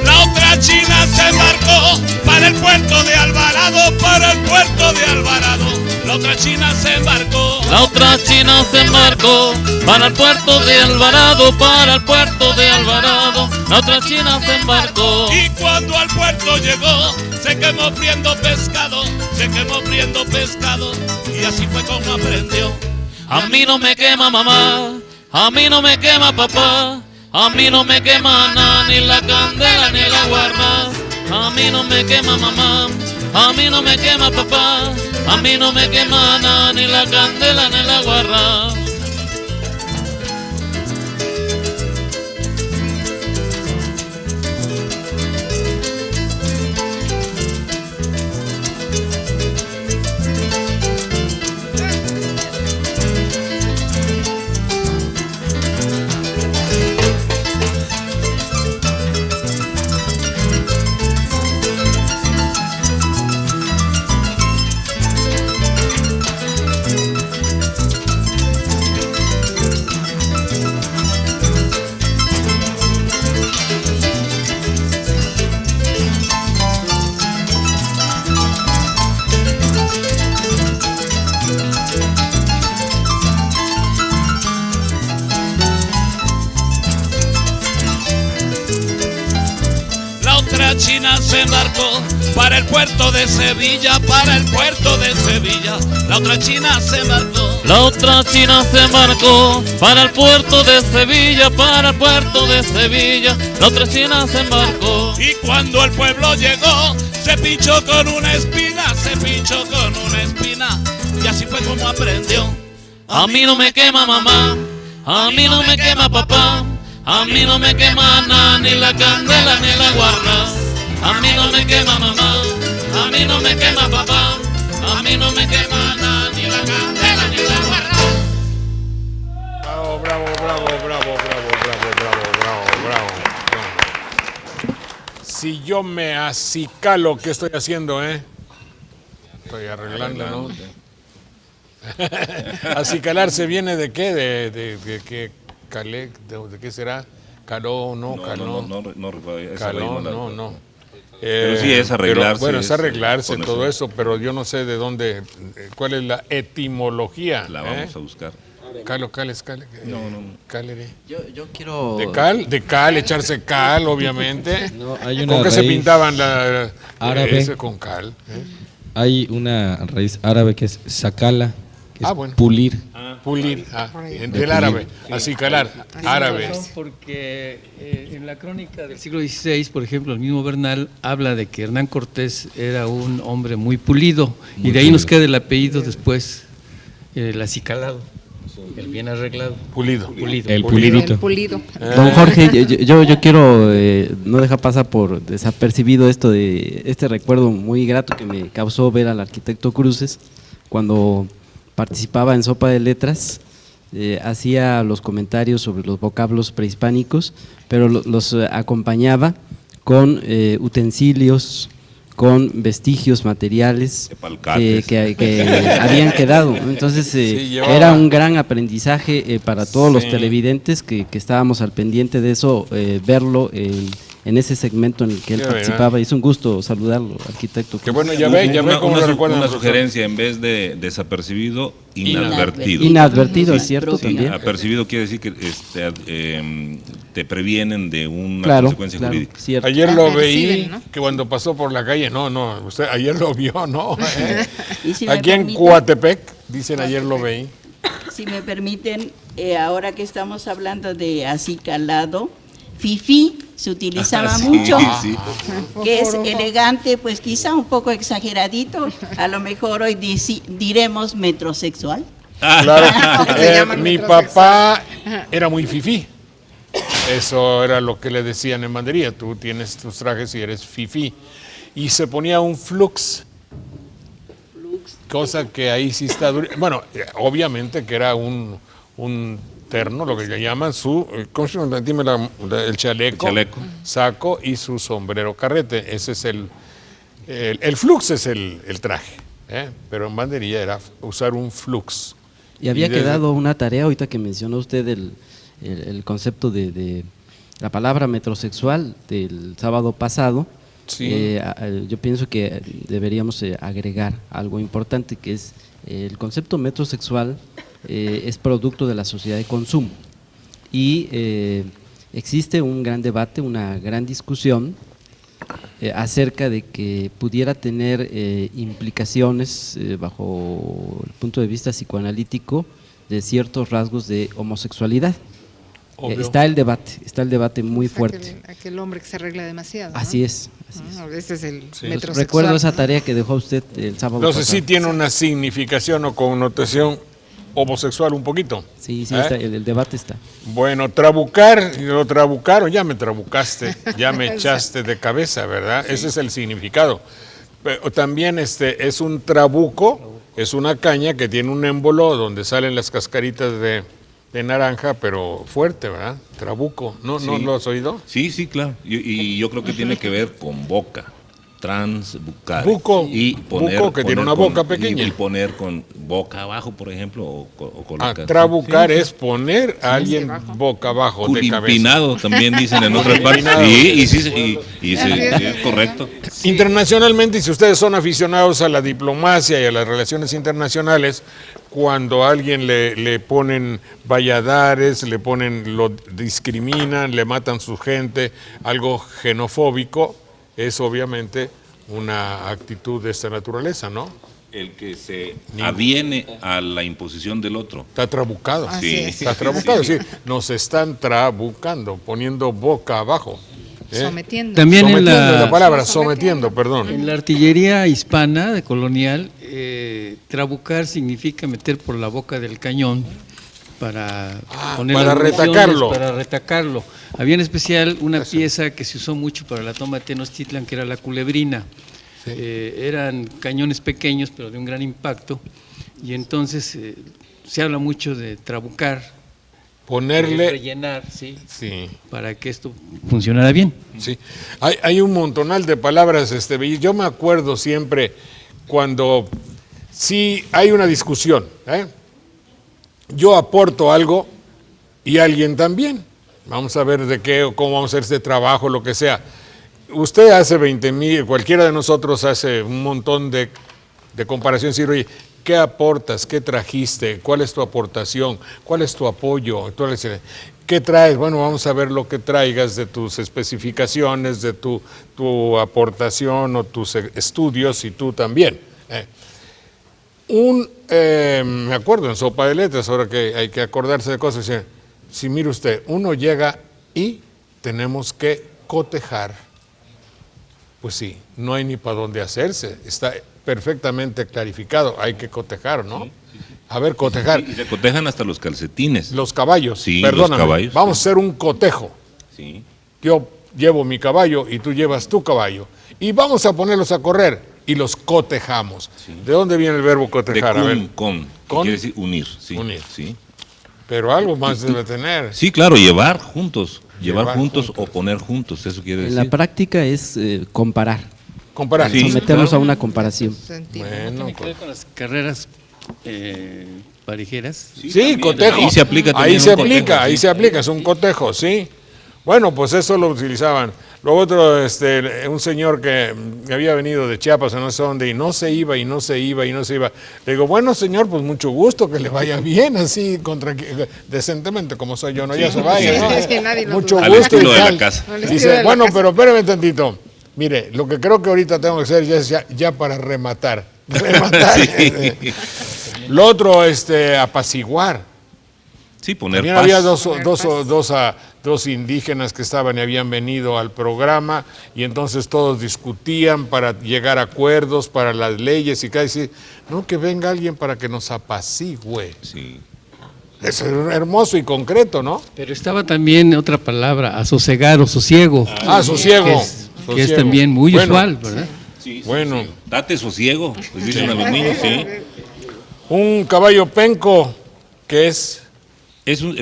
Speaker 12: La otra China se embarcó para el puerto de Alvarado, para el puerto de Alvarado. La otra China se embarcó.
Speaker 14: La otra China se embarcó para el puerto de Alvarado, para el puerto de Alvarado. La otra China se embarcó.
Speaker 12: Y cuando al puerto llegó, se quemó friendo pescado, se quemó friendo pescado. Y así fue como aprendió.
Speaker 14: A mí no me quema mamá, a mí no me quema papá. A mí no me quema nada, ni la candela ni la guarda. A mí no me quema mamá, a mí no me quema papá. A mí no me quema nada, ni la candela ni la guarra.
Speaker 12: China se embarcó para el puerto de Sevilla, para el puerto de Sevilla. La otra China se embarcó.
Speaker 14: La otra China se embarcó para el puerto de Sevilla, para el puerto de Sevilla. La otra China se embarcó.
Speaker 12: Y cuando el pueblo llegó, se pinchó con una espina, se pinchó con una espina. Y así fue como aprendió.
Speaker 14: A mí no me quema mamá, A mí no me quema papá, a mí no me quema nada, ni la candela ni la guarda. A mí no me quema mamá, a mí no me quema papá, a mí no me quema nada, ni la candela ni la guarda.
Speaker 1: Bravo, bravo, bravo, bravo, bravo, bravo, bravo, bravo, bravo. Si yo me acicalo, ¿qué estoy haciendo, Estoy arreglando, ¿no? Acicalarse viene de qué, de qué, calé, de qué será, caló, no, caló.
Speaker 7: No,
Speaker 1: caló, no.
Speaker 7: Pero sí es arreglarse.
Speaker 1: Bueno, es arreglarse,
Speaker 7: ponerse.
Speaker 1: todo eso, pero yo no sé de dónde, cuál es la etimología.
Speaker 7: La vamos a buscar.
Speaker 1: Calo, cale.
Speaker 7: No.
Speaker 1: Calere.
Speaker 9: Yo quiero...
Speaker 1: De cal, echarse cal, obviamente.
Speaker 10: No, hay una
Speaker 1: ¿Con qué se
Speaker 10: raíz
Speaker 1: pintaban la
Speaker 10: árabe.
Speaker 1: ese con cal?
Speaker 10: Hay una raíz árabe que es sacala, que es
Speaker 1: bueno.
Speaker 10: pulir.
Speaker 1: Pulir, del árabe, acicalar, árabe.
Speaker 8: Porque en la crónica del siglo XVI, por ejemplo, el mismo Bernal habla de que Hernán Cortés era un hombre muy pulido, y de ahí nos queda el apellido después, el acicalado, el bien arreglado.
Speaker 1: Pulido.
Speaker 10: El pulidito.
Speaker 3: El pulido.
Speaker 9: Don Jorge, yo quiero no dejar pasar por desapercibido esto de este recuerdo muy grato que me causó ver al arquitecto Cruces cuando participaba en Sopa de Letras, hacía los comentarios sobre los vocablos prehispánicos, pero los acompañaba con utensilios, con vestigios materiales que habían quedado. Entonces era un gran aprendizaje para todos los televidentes que estábamos al pendiente de eso, verlo en ese segmento en el que él participaba. Y es un gusto saludarlo, arquitecto.
Speaker 1: Que bueno, ya ve cómo lo recuerdan.
Speaker 7: Una sugerencia, en vez de desapercibido, inadvertido.
Speaker 9: Inadvertido, es cierto, también.
Speaker 7: Apercibido quiere decir que te previenen de una consecuencia jurídica.
Speaker 9: Cierto.
Speaker 1: Ayer lo veí, que cuando pasó por la calle, usted ayer lo vio, ¿no? Aquí en Coatepec, dicen ayer lo veí.
Speaker 11: Si me permiten, ahora que estamos hablando de acicalado, fifí se utilizaba mucho, que es elegante, pues quizá un poco exageradito, a lo mejor hoy diremos metrosexual.
Speaker 1: Claro, mi papá era muy fifí, eso era lo que le decían en bandería, tú tienes tus trajes y eres fifí, y se ponía un flux, cosa que ahí sí está duro. Bueno, obviamente que era un terno, lo que le llaman ¿cómo se llama? Dime el chaleco, saco y su sombrero carrete. Ese es el flux es el traje, pero en bandería era usar un flux.
Speaker 9: Y había quedado una tarea, ahorita que mencionó usted el concepto de la palabra metrosexual del sábado pasado.
Speaker 1: Sí.
Speaker 9: Yo pienso que deberíamos agregar algo importante, que es el concepto metrosexual. Es producto de la sociedad de consumo y existe un gran debate, una gran discusión acerca de que pudiera tener implicaciones bajo el punto de vista psicoanalítico de ciertos rasgos de homosexualidad. Está el debate muy fuerte.
Speaker 3: Aquel hombre que se arregla demasiado, ¿no?
Speaker 9: Así es.
Speaker 3: Ese es el metrosexual.
Speaker 9: Recuerdo esa tarea que dejó usted el sábado pasado.
Speaker 1: Sí tiene una significación o connotación homosexual un poquito.
Speaker 9: Sí, está, el debate está.
Speaker 1: Bueno, trabucar, lo trabucaron, ya me trabucaste, ya me echaste de cabeza, ¿verdad? Sí. Ese es el significado. Pero también es un trabuco, es una caña que tiene un émbolo donde salen las cascaritas de naranja, pero fuerte, ¿verdad? Trabuco, ¿no lo has oído?
Speaker 7: Sí, claro. Y yo creo que tiene que ver con boca. Transbucar.
Speaker 1: Buco,
Speaker 7: y
Speaker 1: buco que tiene una boca pequeña.
Speaker 7: Y poner con boca abajo, por ejemplo, o colocar.
Speaker 1: Trabucar es poner a alguien boca abajo de cabeza.
Speaker 7: Culimpinado también dicen en otras partes. Sí, es correcto.
Speaker 1: Internacionalmente, y si ustedes son aficionados a la diplomacia y a las relaciones internacionales, cuando a alguien le ponen valladares, lo discriminan, le matan su gente, algo xenofóbico, es obviamente una actitud de esta naturaleza, ¿no?
Speaker 7: El que se aviene a la imposición del otro.
Speaker 1: Está trabucado.
Speaker 7: Sí.
Speaker 1: Está trabucado, sí. Nos están trabucando, poniendo boca abajo.
Speaker 3: Sometiendo.
Speaker 8: También
Speaker 1: sometiendo la palabra, sometiendo, perdón.
Speaker 8: En la artillería hispana, de colonial, trabucar significa meter por la boca del cañón para
Speaker 1: para retacarlo.
Speaker 8: Para retacarlo. Había en especial una pieza que se usó mucho para la toma de Tenochtitlan, que era la Culebrina. Sí. Eran cañones pequeños, pero de un gran impacto, y entonces se habla mucho de trabucar,
Speaker 1: ponerle,
Speaker 8: rellenar, ¿sí? Sí, para que esto funcionara bien.
Speaker 1: Sí, hay un montonal de palabras, yo me acuerdo siempre cuando sí hay una discusión, yo aporto algo y alguien también. Vamos a ver de qué o cómo vamos a hacer este trabajo, lo que sea. Usted hace 20,000, cualquiera de nosotros hace un montón de comparaciones y oye, ¿qué aportas? ¿Qué trajiste? ¿Cuál es tu aportación? ¿Cuál es tu apoyo? ¿Qué traes? Bueno, vamos a ver lo que traigas de tus especificaciones, de tu aportación o tus estudios y tú también. Me acuerdo en Sopa de Letras, ahora que hay que acordarse de cosas, si mire usted, uno llega y tenemos que cotejar. Pues sí, no hay ni para dónde hacerse, está perfectamente clarificado, hay que cotejar, ¿no? A ver, cotejar.
Speaker 7: Y se cotejan hasta los calcetines.
Speaker 1: Los caballos,
Speaker 7: sí,
Speaker 1: perdóname,
Speaker 7: los caballos,
Speaker 1: vamos a hacer un cotejo.
Speaker 7: Sí.
Speaker 1: Yo llevo mi caballo y tú llevas tu caballo y vamos a ponerlos a correr y los cotejamos. Sí. ¿De dónde viene el verbo cotejar?
Speaker 7: Con quiere decir unir. Sí,
Speaker 1: unir.
Speaker 7: Sí.
Speaker 1: Pero algo más debe tener.
Speaker 7: Sí, claro, llevar juntos. Llevar juntos o poner juntos, eso quiere decir.
Speaker 9: En la práctica es comparar.
Speaker 1: Comparar.
Speaker 9: Sí, someternos a una comparación.
Speaker 8: Bueno, tiene que ver con las carreras parejeras.
Speaker 1: Sí, cotejo.
Speaker 7: Ahí se aplica también.
Speaker 1: Ahí se aplica, es un cotejo, sí. Bueno, pues eso lo utilizaban. Luego otro, un señor que había venido de Chiapas o no sé dónde y no se iba. Le digo, bueno señor, pues mucho gusto, que le vaya bien, así, decentemente como soy yo, no ya se vaya, ¿no?
Speaker 3: Es que nadie
Speaker 1: mucho
Speaker 3: lo
Speaker 1: gusto
Speaker 7: y tal. De la casa.
Speaker 1: Dice, bueno, pero espérame tantito. Mire, lo que creo que ahorita tengo que hacer ya para rematar. Sí. Lo otro, apaciguar.
Speaker 7: Sí, poner
Speaker 1: también
Speaker 7: paz.
Speaker 1: Había dos indígenas que estaban y habían venido al programa y entonces todos discutían para llegar a acuerdos, para las leyes y casi, no, que venga alguien para que nos apacigüe.
Speaker 7: Sí.
Speaker 1: Eso es hermoso y concreto, ¿no?
Speaker 8: Pero estaba también otra palabra, asosegar o sosiego.
Speaker 1: Sosiego.
Speaker 8: Que es también muy usual, ¿verdad?
Speaker 7: Sí,
Speaker 1: bueno.
Speaker 7: Sosiego. Date sosiego, pues dicen a los niños, sí.
Speaker 1: Un caballo penco, que es...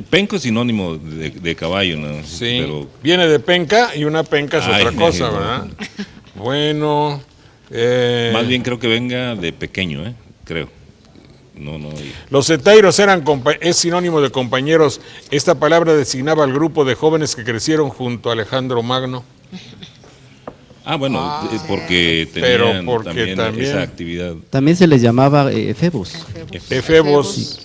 Speaker 7: Penco es sinónimo de caballo, ¿no?
Speaker 1: Sí,
Speaker 7: pero...
Speaker 1: viene de penca y una penca es otra cosa, ¿verdad? Bueno.
Speaker 7: Más bien creo que venga de pequeño, creo. No.
Speaker 1: Los hetairos es sinónimo de compañeros. Esta palabra designaba al grupo de jóvenes que crecieron junto a Alejandro Magno.
Speaker 7: Bueno, porque tenían también esa actividad.
Speaker 9: También se les llamaba efebos.
Speaker 1: Efebos,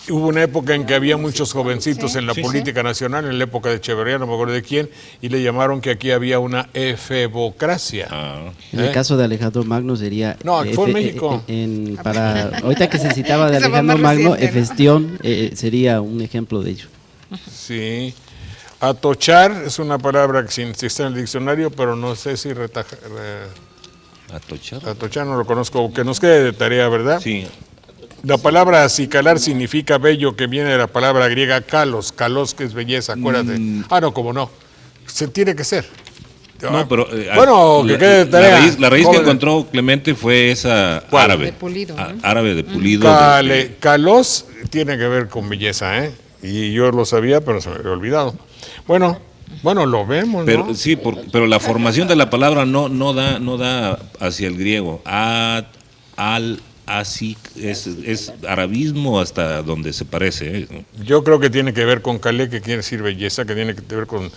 Speaker 1: Hubo una época en que había muchos jovencitos en la política nacional, en la época de Echeverría, no me acuerdo de quién, y le llamaron que aquí había una efebocracia.
Speaker 9: En el caso de Alejandro Magno sería...
Speaker 1: No, fue en México.
Speaker 9: Ahorita que se citaba de Alejandro Magno, efestión sería un ejemplo de ello.
Speaker 1: Sí. Atochar es una palabra que está en el diccionario, pero no sé si
Speaker 7: ¿Atochar?
Speaker 1: Atochar no lo conozco, que nos quede de tarea, ¿verdad?
Speaker 7: Sí.
Speaker 1: La palabra acicalar significa bello, que viene de la palabra griega kalos, que es belleza, acuérdate. No, como no. Se tiene que ser.
Speaker 7: No, pero
Speaker 1: bueno, que quede de tarea.
Speaker 7: La raíz que encontró Clemente fue esa árabe.
Speaker 3: De pulido, ¿no?
Speaker 7: Árabe de pulido.
Speaker 1: Kalos tiene que ver con belleza, y yo lo sabía, pero se me había olvidado. Bueno, lo vemos,
Speaker 7: pero,
Speaker 1: ¿no?
Speaker 7: Sí, pero la formación de la palabra no da hacia el griego. Así es arabismo hasta donde se parece.
Speaker 1: Yo creo que tiene que ver con Calé, que quiere decir belleza, que tiene que ver con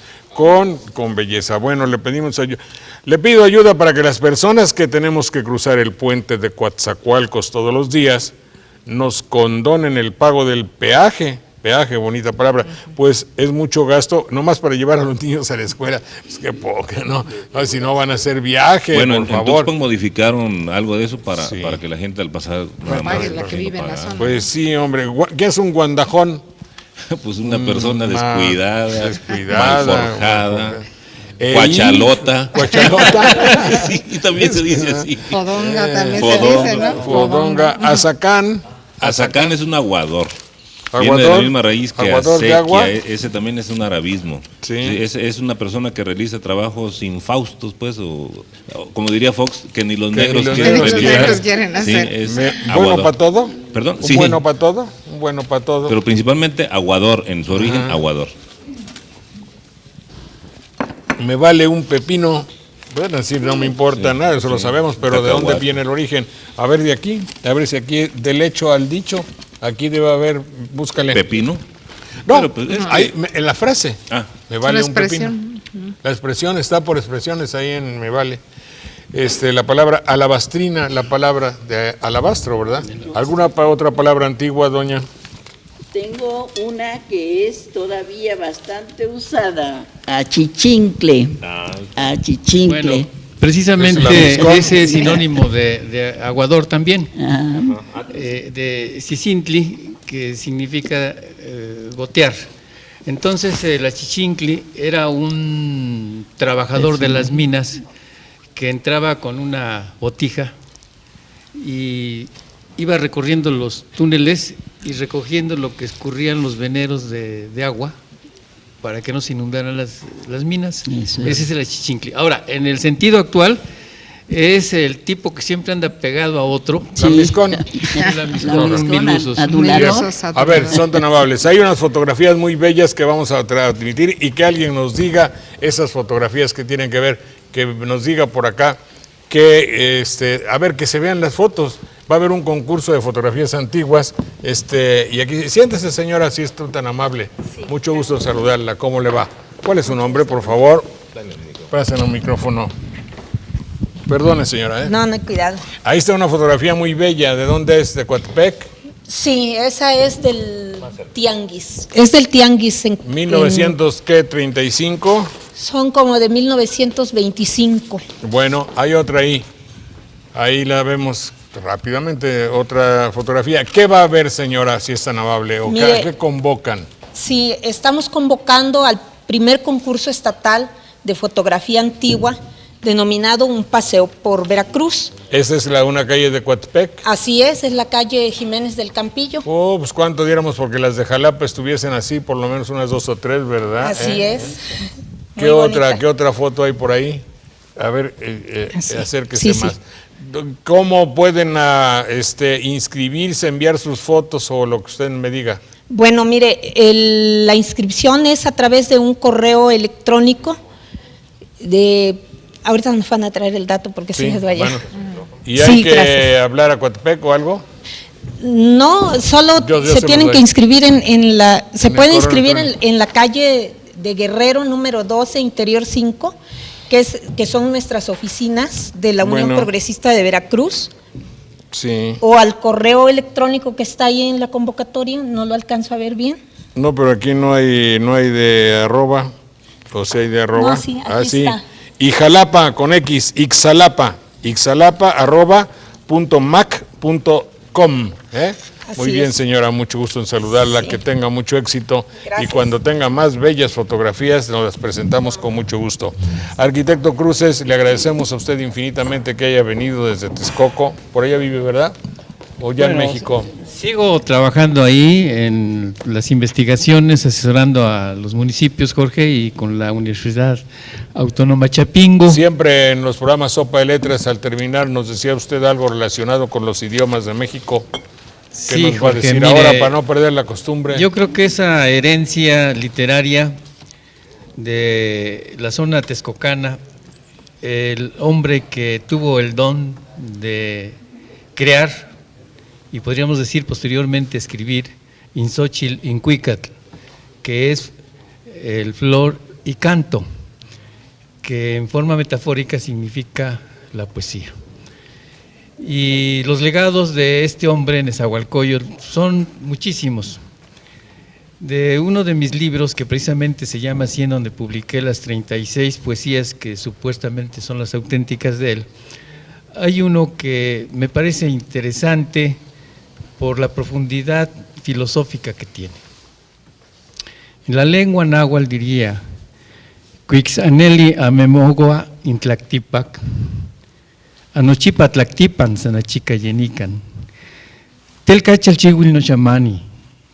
Speaker 1: belleza. Bueno, le pido ayuda para que las personas que tenemos que cruzar el puente de Coatzacoalcos todos los días nos condonen el pago del peaje, bonita palabra, pues es mucho gasto, nomás para llevar a los niños a la escuela, es que poco, ¿no? Si no van a hacer viaje,
Speaker 7: bueno,
Speaker 1: por favor.
Speaker 7: En Tuxpan modificaron algo de eso para que la gente al pasar...
Speaker 3: la que vive en la zona.
Speaker 1: Pues sí, hombre, ¿qué es un guandajón?
Speaker 7: Pues una persona descuidada, mal forjada,
Speaker 1: Cuachalota.
Speaker 7: Sí, también se dice así.
Speaker 3: Fodonga también se dice, ¿no?
Speaker 1: Fodonga. Azacán.
Speaker 7: Azacán es un aguador. Viene de la misma raíz que
Speaker 1: aguador de
Speaker 7: acequia,
Speaker 1: agua.
Speaker 7: ese también es un arabismo.
Speaker 1: Sí.
Speaker 7: Es una persona que realiza trabajos infaustos, pues, o como diría Fox, que ni los negros
Speaker 1: los
Speaker 7: quieren
Speaker 1: negros
Speaker 7: realizar.
Speaker 3: quieren hacer.
Speaker 7: es
Speaker 1: ¿Bueno
Speaker 7: aguador.
Speaker 1: para todo?
Speaker 7: Perdón,
Speaker 1: ¿Un
Speaker 7: sí.
Speaker 1: bueno para todo? Un bueno para todo.
Speaker 7: Pero principalmente aguador, en su origen, aguador.
Speaker 1: Me vale un pepino. Pueden decir, no me importa nada, eso lo sabemos, pero ¿de dónde
Speaker 7: Cacahuate.
Speaker 1: viene el origen? A ver, de aquí, a ver si aquí, del hecho al dicho, aquí debe haber, búscale.
Speaker 7: ¿Pepino?
Speaker 1: No,
Speaker 7: Pero, pues,
Speaker 1: ahí, en la frase, me vale
Speaker 3: Una
Speaker 1: un pepino.
Speaker 3: expresión.
Speaker 1: La expresión está por expresiones ahí en me vale. La palabra alabastrina, la palabra de alabastro, ¿verdad? ¿Alguna otra palabra antigua, doña?
Speaker 11: Tengo una que es todavía bastante usada, achichincle. Achichincle.
Speaker 8: Bueno, precisamente
Speaker 1: ¿Es la
Speaker 8: ese es sinónimo de aguador también,
Speaker 11: Ah,
Speaker 8: de sicintli, que significa gotear. Entonces el achichincli era un trabajador de las minas que entraba con una botija y iba recorriendo los túneles y recogiendo lo que escurrían los veneros de agua para que no se inundaran las minas.
Speaker 11: Eso es.
Speaker 8: Ese es el achichincli. Ahora, en el sentido actual, es el tipo que siempre anda pegado a otro.
Speaker 1: Lambiscón.
Speaker 8: Lambiscón, mil usos.
Speaker 11: adulador.
Speaker 1: A ver, son tan amables. Hay unas fotografías muy bellas que vamos a transmitir y que alguien nos diga esas fotografías que tienen que ver, que nos diga por acá, que a ver, que se vean las fotos. Va a haber un concurso de fotografías antiguas. Y aquí, siéntese señora, si es tan amable. Mucho gusto en saludarla. ¿Cómo le va? ¿Cuál es su nombre, por favor? Pasen un micrófono. Perdone, señora.
Speaker 15: No, no, cuidado.
Speaker 1: Ahí está una fotografía muy bella. ¿De dónde es? ¿De Coatepec?
Speaker 15: Sí, esa es del Tianguis. Es del Tianguis.
Speaker 1: 1935.
Speaker 15: Son como de 1925.
Speaker 1: Bueno, hay otra ahí. Ahí la vemos rápidamente, otra fotografía. ¿Qué va a haber, señora, si es tan amable? ¿O
Speaker 15: Mire,
Speaker 1: qué convocan?
Speaker 15: Sí, estamos convocando al primer concurso estatal de fotografía antigua, denominado Un Paseo por Veracruz.
Speaker 1: ¿Esa es una calle de Coatepec?
Speaker 15: Así es la calle Jiménez del Campillo.
Speaker 1: Oh, pues cuánto diéramos porque las de Jalapa estuviesen así, por lo menos unas 2 o 3, ¿verdad?
Speaker 15: Así es.
Speaker 1: ¿Qué otra foto hay por ahí? A ver, acérquese
Speaker 15: Sí,
Speaker 1: más.
Speaker 15: sí.
Speaker 1: ¿Cómo pueden inscribirse, enviar sus fotos o lo que usted me diga?
Speaker 15: Bueno, mire, la inscripción es a través de un correo electrónico ahorita nos van a traer el dato porque sí les vaya.
Speaker 1: Bueno. ¿Y hay que hablar a Coatepec o algo?
Speaker 15: No, solo se tienen que inscribir se pueden inscribir en la calle de Guerrero número 12, Interior 5, que son nuestras oficinas de la Unión Progresista de Veracruz.
Speaker 1: Sí.
Speaker 15: O al correo electrónico que está ahí en la convocatoria, no lo alcanzo a ver bien.
Speaker 1: No, pero aquí no hay de arroba, o sea, hay de arroba.
Speaker 15: No, sí, aquí está.
Speaker 1: Y Jalapa con X, ixalapa@mac.com. Muy bien, señora, mucho gusto en saludarla, que tenga mucho éxito.
Speaker 15: Gracias.
Speaker 1: Y cuando tenga más bellas fotografías nos las presentamos con mucho gusto. Arquitecto Cruces, le agradecemos a usted infinitamente que haya venido desde Texcoco. Por allá vive, ¿verdad? ¿O ya en México?
Speaker 8: Sigo trabajando ahí en las investigaciones, asesorando a los municipios, Jorge, y con la Universidad Autónoma Chapingo.
Speaker 1: Siempre en los programas Sopa de Letras, al terminar, nos decía usted algo relacionado con los idiomas de México. ¿Qué
Speaker 8: Sí,
Speaker 1: nos va a
Speaker 8: Jorge,
Speaker 1: decir
Speaker 8: mire,
Speaker 1: ahora para no perder la costumbre?
Speaker 8: Yo creo que esa herencia literaria de la zona texcocana, el hombre que tuvo el don de crear, y podríamos decir posteriormente escribir, Inxóchitl Incuicatl, que es el flor y canto, que en forma metafórica significa la poesía. Y los legados de este hombre, Nezahualcóyotl, son muchísimos. De uno de mis libros, que precisamente se llama así, en donde publiqué las 36 poesías que supuestamente son las auténticas de él, hay uno que me parece interesante por la profundidad filosófica que tiene. En la lengua náhuatl diría: Cuixaneli amemogua intlactipac, anochipa tlactipan sanachica yenican, telcachalchihuil no chamani,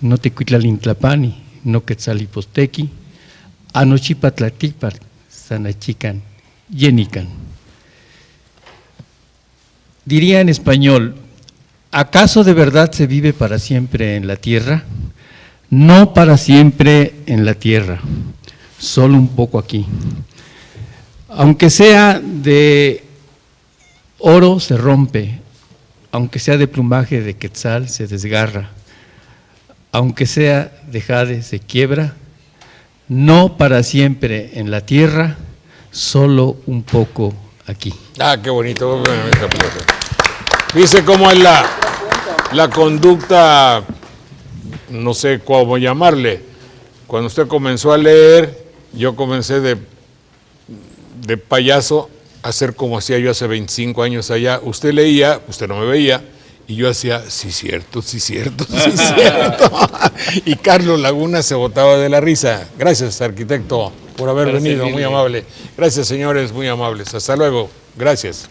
Speaker 8: no Tecuitlalintlapani, no Quetzalipostequi, Anochipatlatipar, Sanachican, Yenican. Diría en español, ¿acaso de verdad se vive para siempre en la tierra? No para siempre en la tierra, solo un poco aquí. Aunque sea de oro se rompe, aunque sea de plumaje de quetzal se desgarra, aunque sea de jade se quiebra, no para siempre en la tierra, solo un poco aquí.
Speaker 1: Ah, qué bonito. Dice cómo es la conducta, no sé cómo llamarle. Cuando usted comenzó a leer, yo comencé de payaso a hacer como hacía yo hace 25 años allá. Usted leía, usted no me veía, y yo hacía, sí cierto, sí cierto, sí cierto. Y Carlos Laguna se botaba de la risa. Gracias, arquitecto, por haber venido, muy amable. Gracias, señores, muy amables. Hasta luego. Gracias.